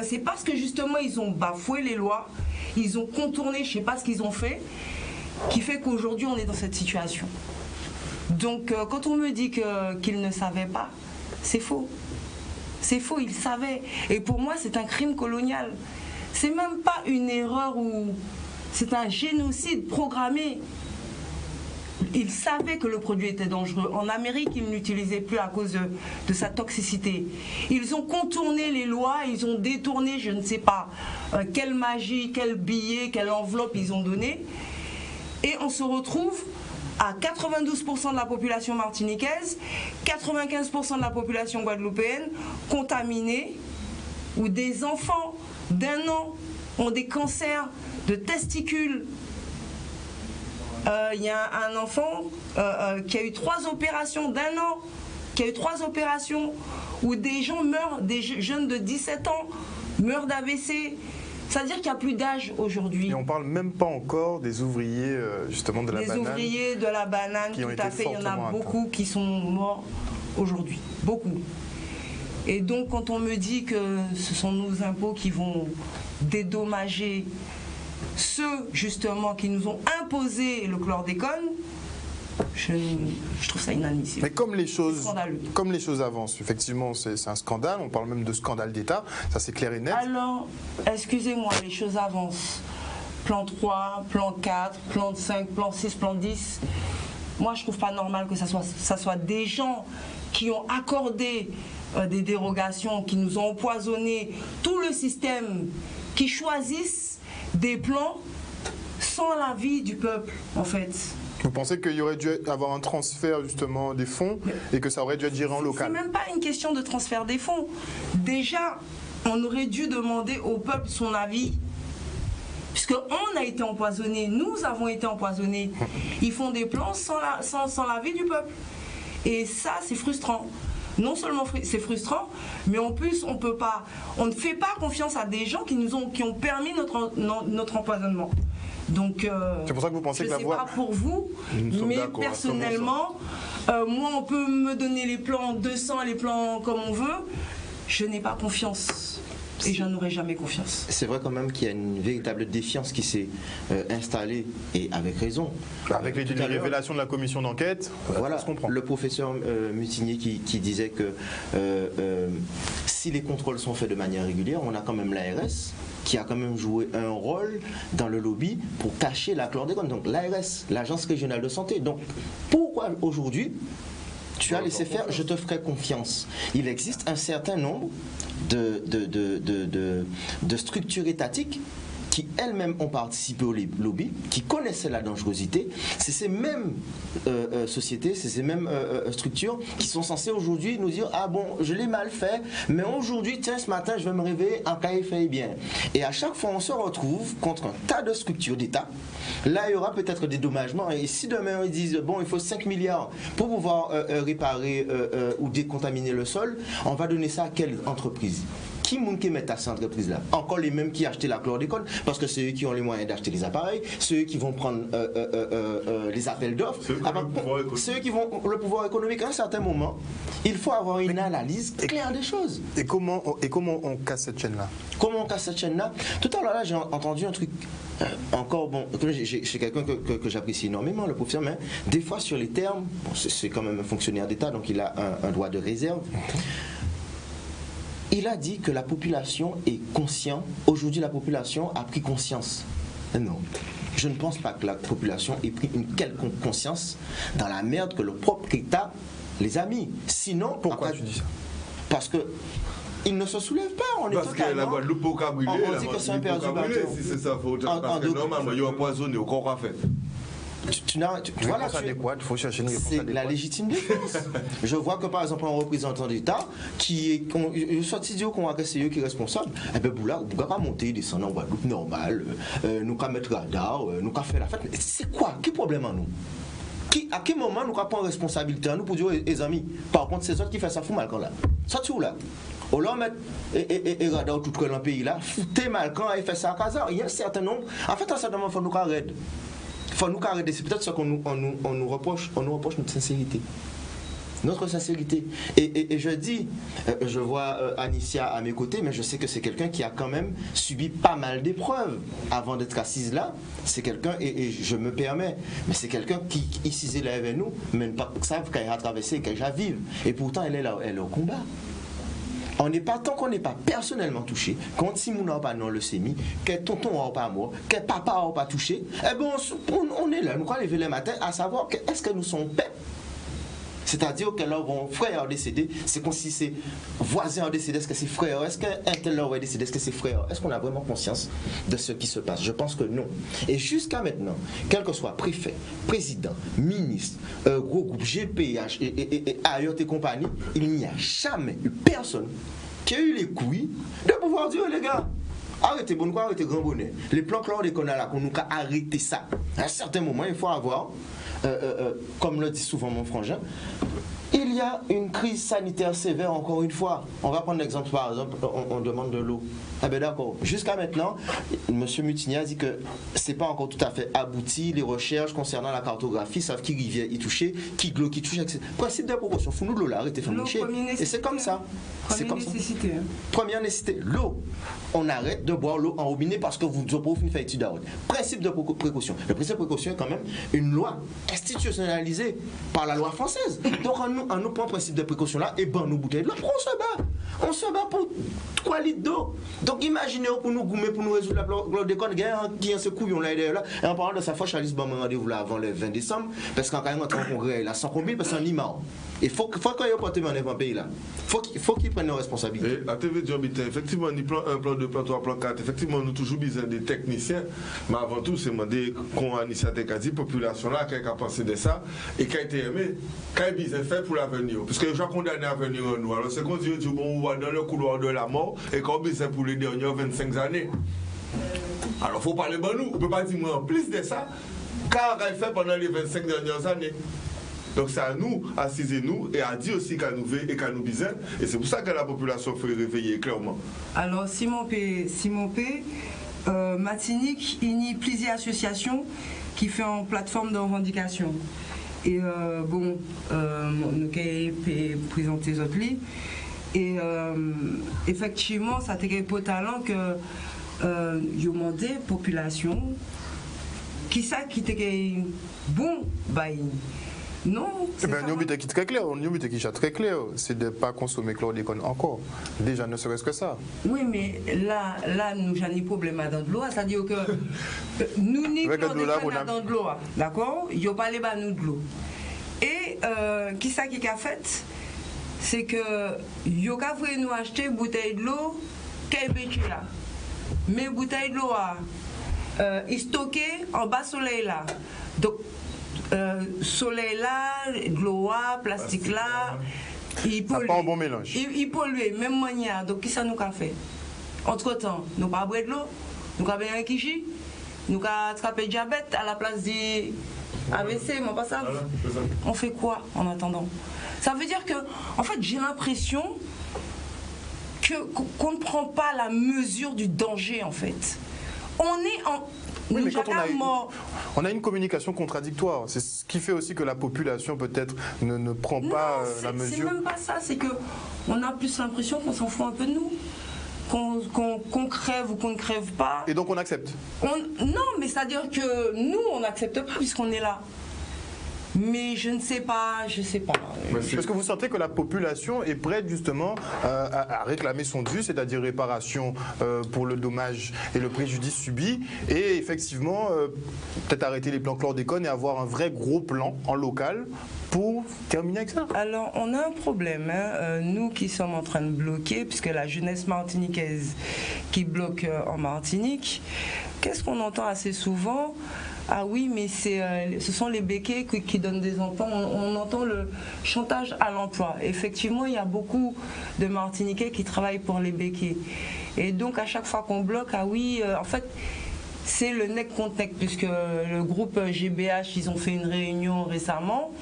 C'est parce que justement, ils ont bafoué les lois, ils ont contourné, je ne sais pas ce qu'ils ont fait, qui fait qu'aujourd'hui, on est dans cette situation. Donc, quand on me dit qu'ils ne savaient pas, c'est faux. C'est faux, ils savaient. Et pour moi, c'est un crime colonial. C'est même pas une erreur ou c'est un génocide programmé. Ils savaient que le produit était dangereux. En Amérique, ils ne l'utilisaient plus à cause de sa toxicité. Ils ont contourné les lois, ils ont détourné, je ne sais pas, quelle magie, quel billet, quelle enveloppe ils ont donné. Et on se retrouve à 92% de la population martiniquaise, 95% de la population guadeloupéenne contaminée, où des enfants d'1 an ont des cancers de testicules. Il y a un enfant qui a eu 3 opérations d'1 an, qui a eu 3 opérations, où des gens meurent, des jeunes de 17 ans meurent d'AVC. C'est-à-dire qu'il n'y a plus d'âge aujourd'hui. Et on ne parle même pas encore des ouvriers justement de la banane. Les ouvriers de la banane, tout à fait. Il y en a beaucoup qui sont morts aujourd'hui. Beaucoup. Et donc quand on me dit que ce sont nos impôts qui vont dédommager ceux justement qui nous ont imposé le chlordécone, je trouve ça inadmissible. Mais comme les choses avancent, effectivement, c'est un scandale. On parle même de scandale d'État. Ça, c'est clair et net. Alors, excusez-moi, les choses avancent. Plan 3, plan 4, plan 5, plan 6, plan 10. Moi, je trouve pas normal que ça soit des gens qui ont accordé des dérogations, qui nous ont empoisonné tout le système, qui choisissent des plans sans l'avis du peuple, en fait. Vous pensez qu'il y aurait dû avoir un transfert justement des fonds et que ça aurait dû être géré en local? C'est même pas une question de transfert des fonds. Déjà, on aurait dû demander au peuple son avis. Puisqu'on a été empoisonnés, nous avons été empoisonnés. Ils font des plans sans l'avis du peuple. Et ça, c'est frustrant. Non seulement c'est frustrant, mais en plus on ne fait pas confiance à des gens qui ont permis notre empoisonnement. Donc, c'est pour ça que vous pensez que la voie... Je ne sais pas pour vous, mais personnellement, moi on peut me donner les plans 200, les plans comme on veut, je n'ai pas confiance. Et je n'aurai jamais confiance. C'est vrai quand même qu'il y a une véritable défiance qui s'est installée, et avec raison. Avec les révélations de la commission d'enquête, voilà, on se comprend. Le professeur Mutinier qui disait que si les contrôles sont faits de manière régulière, on a quand même l'ARS qui a quand même joué un rôle dans le lobby pour cacher la chlordécone. Donc l'ARS, l'Agence régionale de santé. Donc pourquoi aujourd'hui tu as laissé faire, je te ferai confiance. Il existe un certain nombre de structures étatiques qui elles-mêmes ont participé au lobby, qui connaissaient la dangerosité. C'est ces mêmes sociétés, c'est ces mêmes structures qui sont censées aujourd'hui nous dire « Ah bon, je l'ai mal fait, mais aujourd'hui, tiens, ce matin, je vais me réveiller, en cas il fait bien. » Et à chaque fois, on se retrouve contre un tas de structures d'État. Là, il y aura peut-être des dommagements. Et si demain, ils disent « Bon, il faut 5 milliards pour pouvoir réparer ou décontaminer le sol », on va donner ça à quelle entreprise ? Qui met à cette entreprise-là? Encore les mêmes qui achetaient la chlordécone, parce que c'est eux qui ont les moyens d'acheter les appareils, ceux qui vont prendre les appels d'offres, ceux qui vont le pouvoir économique. À un certain moment, il faut avoir une analyse claire des choses. Et comment on casse cette chaîne-là? Comment on casse cette chaîne-là? Tout à l'heure, là, j'ai entendu un truc encore, bon, j'ai quelqu'un que j'apprécie énormément, le professeur, mais des fois sur les termes, bon, c'est quand même un fonctionnaire d'État, donc il a un droit de réserve. Il a dit que la population est consciente. Aujourd'hui, la population a pris conscience. Non, je ne pense pas que la population ait pris une quelconque conscience dans la merde que le propre État les a mis. Sinon, pourquoi tu dis ça? Parce que il ne se soulève pas. On parce que la Guadeloupe peut pas brûler. On dit que c'est un perturbateur. Si c'est ça, faut parce que normalement, il y a empoisonné au corps à fait. Réponse adéquate, il faut chercher une réponse c'est adéquate. la légitime défense. Je vois que par exemple un représentant d'État qui est sorti dire qu'on va c'est eux qui est responsable, eh bien Boula, on ne va pas monter, descendre en Guadeloupe normal, nous qu'à mettre radar, nous qu'à faire la fête. Mais c'est quoi? Quel problème en nous? À quel moment nous avons une responsabilité à nous pour dire les amis, par contre c'est autres qui fait ça fout mal quand là. Sorti où là? Au lieu de mettre et radar tout dans le pays là, foutez mal quand il fait ça à Casa. Il y a un certain nombre. En fait, à un certain moment, il faut nous arrêter. Faut nous arrêter. C'est peut-être ça qu'on nous reproche. On nous reproche notre sincérité. Notre sincérité. Et je dis, je vois Anicia à mes côtés, mais je sais que c'est quelqu'un qui a quand même subi pas mal d'épreuves avant d'être assise là. C'est quelqu'un, et je me permets, mais c'est quelqu'un qui, ici, est là avec nous, mais pas savent qu'elle a traversé, qu'elle a vécu. Et pourtant, elle est là, elle est au combat. On n'est pas, tant qu'on n'est pas personnellement touché, quand Simon n'a pas non leucémie, que tonton n'a pas mort, que papa n'a pas touché, eh ben on est là, nous allons lever le matin à savoir que est-ce que nous sommes paix. C'est-à-dire que leur frère a décédé, c'est comme si ses voisins ont décédé, est-ce que c'est frère, est-ce qu'un tel leur est décédé, est-ce que c'est frère, est-ce qu'on a vraiment conscience de ce qui se passe? Je pense que non. Et jusqu'à maintenant, quel que soit préfet, président, ministre, gros groupe, GPH et ailleurs et compagnie, il n'y a jamais eu personne qui a eu les couilles de pouvoir dire les gars, arrêtez bon quoi, arrêtez grand bonnet. Les plans chlordécone là, qu'on nous a arrêté ça. À un certain moment, il faut avoir comme le dit souvent mon frangin, il y a une crise sanitaire sévère encore une fois. On va prendre l'exemple, par exemple, on demande de l'eau. Ah ben d'accord. Jusqu'à maintenant, M. Mutini a dit que c'est pas encore tout à fait abouti, les recherches concernant la cartographie, savent qui rivière y toucher, qui glot qui touche, etc. Principe de proportion, faut nous de l'eau là, arrêtez de faire moucher. Et c'est comme ça. C'est comme ça. Première nécessité, l'eau. On arrête de boire l'eau en robinet parce que vous avez fait étude à route. Principe de précaution. Le principe de précaution est quand même une loi institutionnalisée par la loi française. Donc on nous prend le principe de précaution là et ben nous bouteilles de l'eau, on se bat pour 3 litres d'eau. Donc imaginez pour nous goumer, pour nous résoudre la chlordécone, qui a ce couillon là et là. Et en parlant de sa fois, Charles Bon rendez-vous là avant le 20 décembre, parce qu'en quand on congrès là, sans combien, parce qu'on y marre. Il faut qu'il porte en avant pays là. Faut qu'il prenne nos responsabilités. Et à TV Djambita, effectivement, on y plan 1, plan 2, plan 3, plan 4. Effectivement, nous toujours besoin des techniciens. Mais avant tout, c'est demander qu'on a initiative qu'a dit, population là, qui a pensé de ça, et qui a été aimé, qui a besoin fait pour l'avenir. Parce que les gens condamnés à venir en nous. Alors c'est qu'on dit, bon, on va dans le couloir de la mort, et qu'on a besoin pour les dernières 25 années. Alors, il faut parler de nous. On ne peut pas dire en plus de ça, car on a fait pendant les 25 dernières années. Donc c'est à nous, à ciser nous, et à dire aussi qu'à nous veiller et qu'à nous biser. Et c'est pour ça que la population fait réveiller clairement. Alors Simon P, Martinique, il y a plusieurs associations qui font en plateforme de revendication. Et bon, nous avons présenté les autres livres. Et effectivement, ça a été pour talent que ils ont demandé population qui ça qui était bon, bah non. Eh bien, nous qui très clair, très clair, c'est de ne pas consommer chlordécone encore. Déjà, ne serait-ce que ça. Oui, mais là, nous j'en ai problème dans de l'eau, c'est-à-dire que nous n'y chlordécone dans de l'eau, d'accord? Il n'y a pas les bas nous de l'eau. Et qui ça qui a fait? C'est que il a voulu nous acheter une bouteille de l'eau qu'elle est là. Mais bouteille de l'eau est stockée en bas soleil là. Donc soleil là, de l'eau, plastique là, il pollue. Pas un bon mélange. Il pollue, même manière. Donc, qui ça nous a fait? Entre-temps, nous pas boire de l'eau, nous avons un kichi, nous avons attrapé diabète à la place du AVC, mais pas ça. On fait quoi en attendant? Ça veut dire que, en fait, j'ai l'impression qu'on ne prend pas la mesure du danger, en fait. On est en... Oui, mais quand on a une communication contradictoire, c'est ce qui fait aussi que la population peut-être ne prend pas la mesure. C'est même pas ça, c'est qu'on a plus l'impression qu'on s'en fout un peu de nous, qu'on crève ou qu'on ne crève pas. Et donc on accepte. Non, mais c'est-à-dire que nous, on n'accepte pas puisqu'on est là. Mais je ne sais pas, Parce que vous sentez que la population est prête justement à réclamer son dû, c'est-à-dire réparation pour le dommage et le préjudice subi, et effectivement peut-être arrêter les plans chlordécone et avoir un vrai gros plan en local pour terminer avec ça. Alors on a un problème, hein, nous qui sommes en train de bloquer, puisque la jeunesse martiniquaise qui bloque en Martinique, qu'est-ce qu'on entend assez souvent? Ah oui, mais ce sont les béquets qui donnent des emplois. On entend le chantage à l'emploi. Effectivement, il y a beaucoup de Martiniquais qui travaillent pour les béquets. Et donc, à chaque fois qu'on bloque, ah oui, en fait, c'est le nec contre nec, puisque le groupe GBH, ils ont fait une réunion récemment.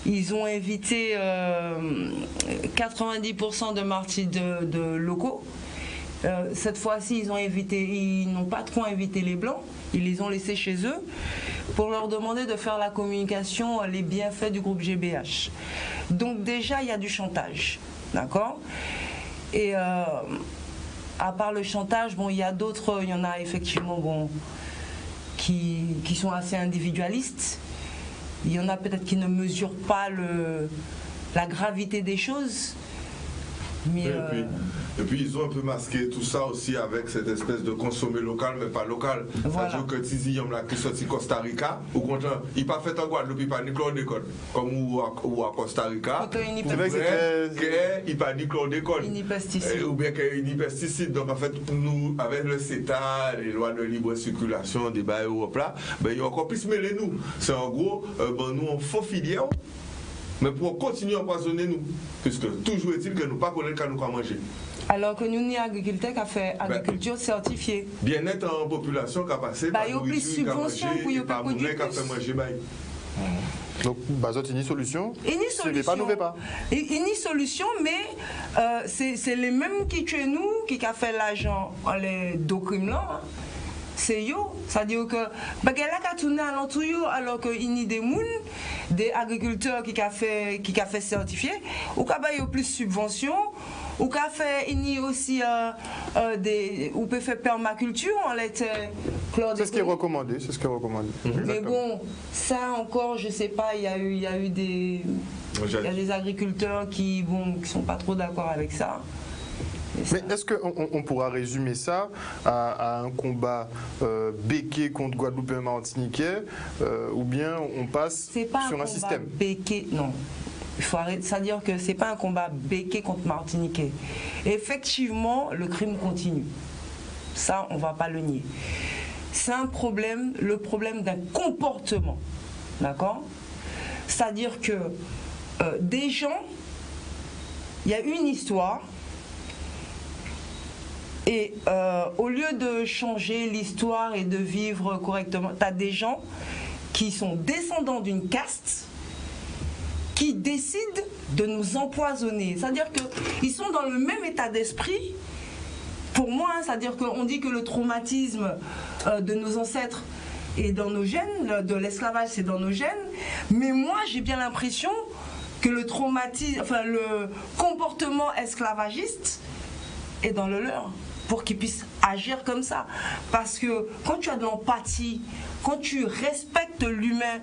Ils ont invité 90% de locaux. Cette fois-ci, ils n'ont pas trop invité les Blancs, ils les ont laissés chez eux pour leur demander de faire la communication, les bienfaits du groupe GBH. Donc déjà, il y a du chantage, d'accord? Et à part le chantage, bon, il y en a effectivement bon, qui sont assez individualistes. Il y en a peut-être qui ne mesurent pas la gravité des choses. Mais et puis ils ont un peu masqué tout ça aussi avec cette espèce de consommer local mais pas local. Voilà. C'est-à-dire que Tizi Yom là qui sorti Costa Rica, au contraire, il pas fait en Guadeloupe, il pas ni chlordécone comme ou à Costa Rica. C'est vrai que il pas ni chlordécone. ni pesticide. Ou bien qu'il ni pesticide. Donc en fait, nous, avec le CETA, les lois de libre circulation, débat Europe là, ben il y a encore plus mêlé nous. C'est en gros, nous on faux filière. Mais pour continuer à empoisonner nous, puisque toujours est-il que nous ne connaissons pas nous manger. Alors que nous, ni agriculteur qui a fait agriculture certifiée. Bien-être en population qui a passé par nourriture, qui a mangé, et par monnaie qui a fait manger. Donc, c'est une solution. Une solution. Une solution, mais c'est les mêmes qui tuent nous, qui a fait l'argent en les documents là. C'est yo, c'est-à-dire que là qui tourné à l'entour alors qu'il y a des agriculteurs qui a fait certifier ou qui a plus de subventions ou qui a fait aussi ou peut faire permaculture en l'été. C'est ce qui est recommandé, Mais bon, ça encore, je sais pas, il y a eu des agriculteurs qui sont pas trop d'accord avec ça. Mais est-ce qu'on pourra résumer ça à un combat béquet contre Guadeloupe et Martiniquais ou bien on passe sur un système béquet, non. Il faut arrêter, c'est-à-dire que c'est pas un combat béquet contre Martiniquais. Effectivement, le crime continue. Ça, on va pas le nier. C'est le problème d'un comportement. D'accord? C'est-à-dire que des gens, il y a une histoire. Et au lieu de changer l'histoire et de vivre correctement, tu as des gens qui sont descendants d'une caste qui décident de nous empoisonner. C'est-à-dire qu'ils sont dans le même état d'esprit. Pour moi, c'est-à-dire qu'on dit que le traumatisme de nos ancêtres est dans nos gènes, de l'esclavage c'est dans nos gènes, mais moi j'ai bien l'impression que le comportement esclavagiste est dans le leur, pour qu'ils puissent agir comme ça. Parce que quand tu as de l'empathie, quand tu respectes l'humain,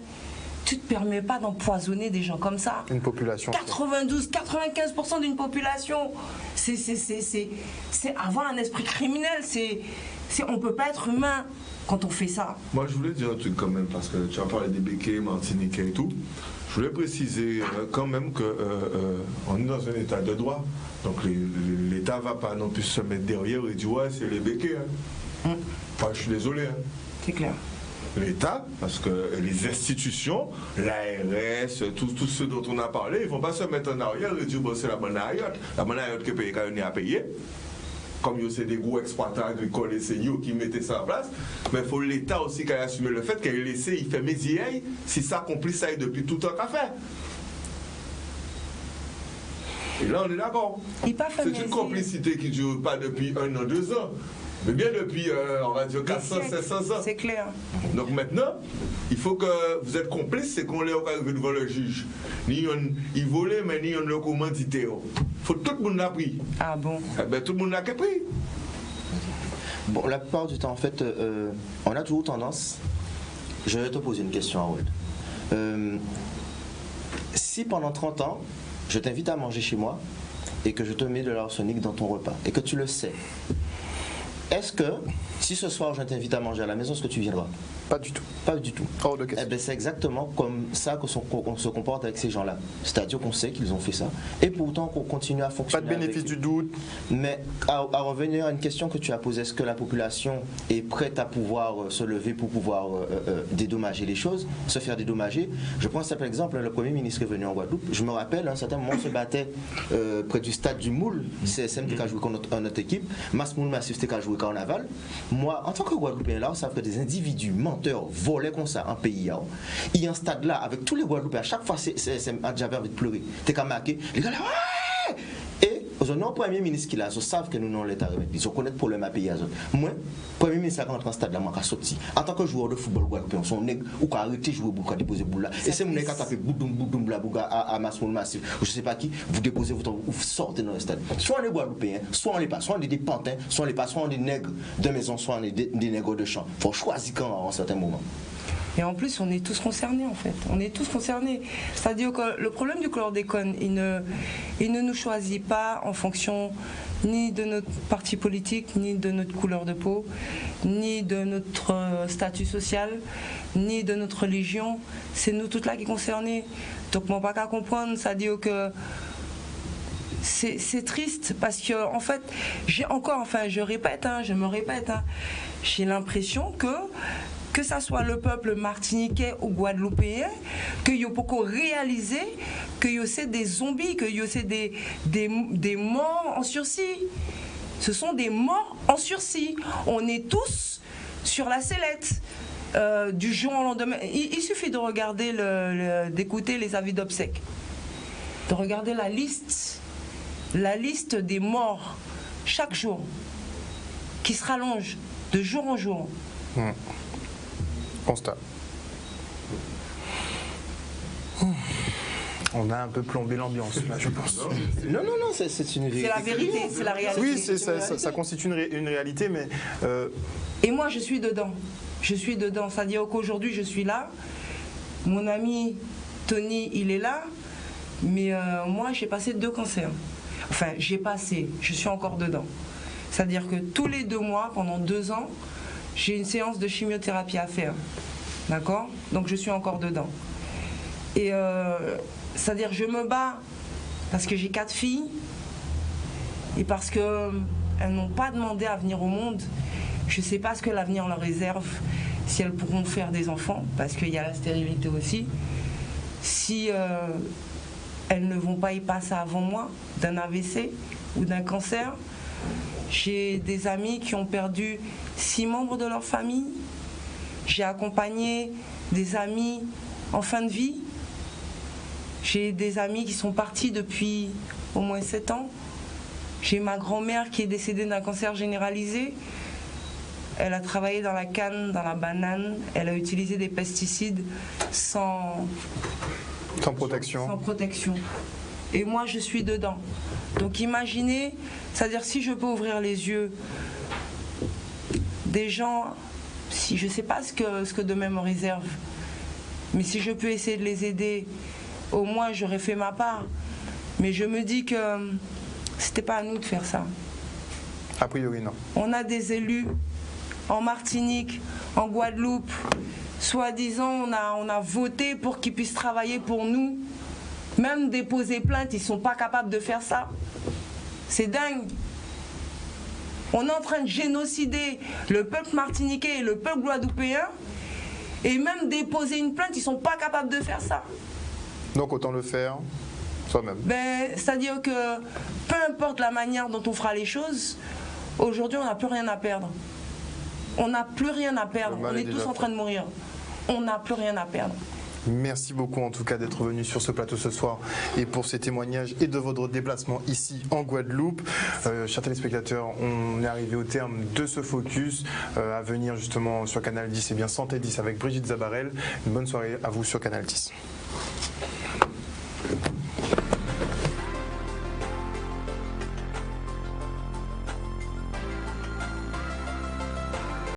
tu ne te permets pas d'empoisonner des gens comme ça. Une population. 95% d'une population, c'est avoir un esprit criminel. On ne peut pas être humain quand on fait ça. Moi, je voulais dire un truc quand même, parce que tu as parlé des béquets, martiniquais et tout. Je voulais préciser quand même qu'on est dans un état de droit. Donc l'État ne va pas non plus se mettre derrière et dire ouais, c'est les béquets. Enfin, je suis désolé. C'est clair. L'État, parce que les institutions, l'ARS, tous ceux dont on a parlé, ils ne vont pas se mettre en arrière et dire bon, c'est la bonne arrière que le pays a payé. Comme c'est des gros exploitants agricoles et c'est eux qui mettaient ça en place, mais il faut l'État aussi qui a assumé le fait qu'il a laissé, il fait médier si ça accomplit ça depuis tout le temps qu'a fait. Et là, on est d'accord. C'est une complicité qui ne dure pas depuis 1 an, 2 ans, mais bien depuis, on va dire, 400, 500 ans. C'est clair. Donc maintenant, il faut que vous êtes complices, c'est qu'on est arrivé devant le juge. Ni il volait, mais ni on le commandité. Il faut que tout le monde l'a pris. Ah bon? Eh ben, tout le monde l'a pris. Bon, la plupart du temps, en fait, on a toujours tendance. Je vais te poser une question, Harold. Si pendant 30 ans, je t'invite à manger chez moi et que je te mets de l'arsenic dans ton repas et que tu le sais, est-ce que si ce soir je t'invite à manger à la maison, est-ce que tu viendras? Pas du tout. Pas du tout. Hors de question. Eh bien, c'est exactement comme ça qu'on se comporte avec ces gens-là. C'est-à-dire qu'on sait qu'ils ont fait ça et pourtant qu'on continue à Pas fonctionner. de bénéfice du doute. Mais à revenir à une question que tu as posée, est-ce que la population est prête à pouvoir se lever pour pouvoir dédommager les choses, se faire dédommager? Je prends un simple exemple, le Premier ministre est venu en Guadeloupe. Je me rappelle, à un certain moment, on se battait près du stade du Moule, CSM qui a joué contre notre équipe, Masmoul Massif qui a joué Carnaval. Moi, en tant que Guadeloupéen, là, on savait que des individus menteurs volaient comme ça en pays. Il y a un stade là, avec tous les Guadeloupéens, à chaque fois, j'avais envie de pleurer. T'es qu'à marquer, les gars là, ouais! Et aujourd'hui, le Premier ministre qui là, ils savent que nous n'avons l'État remettre. Ils connaissent le problème à pays. Moi, Premier ministre qui rentre en stade là, moi, qui sorti. En tant que joueur de football guadeloupéen, son nègre ou qui a arrêté de jouer, qui a déposé boule là. Et c'est mon nègre qui a tapé boudoum bla à Masmoul Massif, ou je sais pas qui, vous déposez votre ou vous sortez dans le stade. Soit on est Guadeloupéens, soit on n'est pas, soit on est des pantins, soit on n'est pas, soit on est des nègres de maison, soit on est des nègres de champ. Il faut choisir quand à un certain moment. Et en plus, on est tous concernés, en fait. On est tous concernés. C'est-à-dire que le problème du chlordécone, il ne nous choisit pas en fonction ni de notre parti politique, ni de notre couleur de peau, ni de notre statut social, ni de notre religion. C'est nous toutes là qui sommes concernés. Donc, mon pas qu'à comprendre, c'est-à-dire que c'est triste parce que, en fait, je me répète, j'ai l'impression que ça soit le peuple martiniquais ou guadeloupéen, que yo beaucoup réaliser que yo c'est des zombies, que yo c'est des morts en sursis. Ce sont des morts en sursis. On est tous sur la sellette. Du jour au lendemain. Il suffit de regarder, d'écouter les avis d'obsèques, de regarder la liste des morts chaque jour, qui se rallonge de jour en jour. Constat. On a un peu plombé l'ambiance là, je pense. Non, c'est une réalité. C'est la vérité, c'est la réalité. Oui, ça constitue une réalité, mais... Et moi, je suis dedans. C'est-à-dire qu'aujourd'hui, je suis là. Mon ami Tony, il est là. Mais moi, j'ai passé 2 cancers. Enfin, je suis encore dedans. C'est-à-dire que tous les 2 mois, pendant 2 ans, j'ai une séance de chimiothérapie à faire. D'accord? Donc, je suis encore dedans. Et c'est-à-dire, je me bats parce que j'ai 4 filles et parce qu'elles n'ont pas demandé à venir au monde. Je ne sais pas ce que l'avenir leur réserve, si elles pourront faire des enfants, parce qu'il y a la stérilité aussi. Si elles ne vont pas y passer avant moi, d'un AVC ou d'un cancer. J'ai des amis qui ont perdu 6 membres de leur famille. J'ai accompagné des amis en fin de vie. J'ai des amis qui sont partis depuis au moins 7 ans. J'ai ma grand-mère qui est décédée d'un cancer généralisé. Elle a travaillé dans la canne, dans la banane. Elle a utilisé des pesticides sans protection. Et moi, je suis dedans. Donc imaginez, c'est-à-dire si je peux ouvrir les yeux des gens, si je ne sais pas ce que demain me réserve, mais si je peux essayer de les aider, au moins j'aurais fait ma part. Mais je me dis que c'était pas à nous de faire ça. A priori, non. On a des élus en Martinique, en Guadeloupe, soi-disant on a voté pour qu'ils puissent travailler pour nous. Même déposer plainte, ils ne sont pas capables de faire ça. C'est dingue. On est en train de génocider le peuple martiniquais et le peuple guadeloupéen. Et même déposer une plainte, ils ne sont pas capables de faire ça. Donc autant le faire soi-même. C'est-à-dire que peu importe la manière dont on fera les choses, aujourd'hui on n'a plus rien à perdre. On n'a plus rien à perdre. On est tous en train de mourir. On n'a plus rien à perdre. Merci beaucoup en tout cas d'être venu sur ce plateau ce soir et pour ces témoignages et de votre déplacement ici en Guadeloupe. Chers téléspectateurs, on est arrivé au terme de ce focus. À venir justement sur Canal 10, et bien Santé 10 avec Brigitte Zabarel. Une bonne soirée à vous sur Canal 10.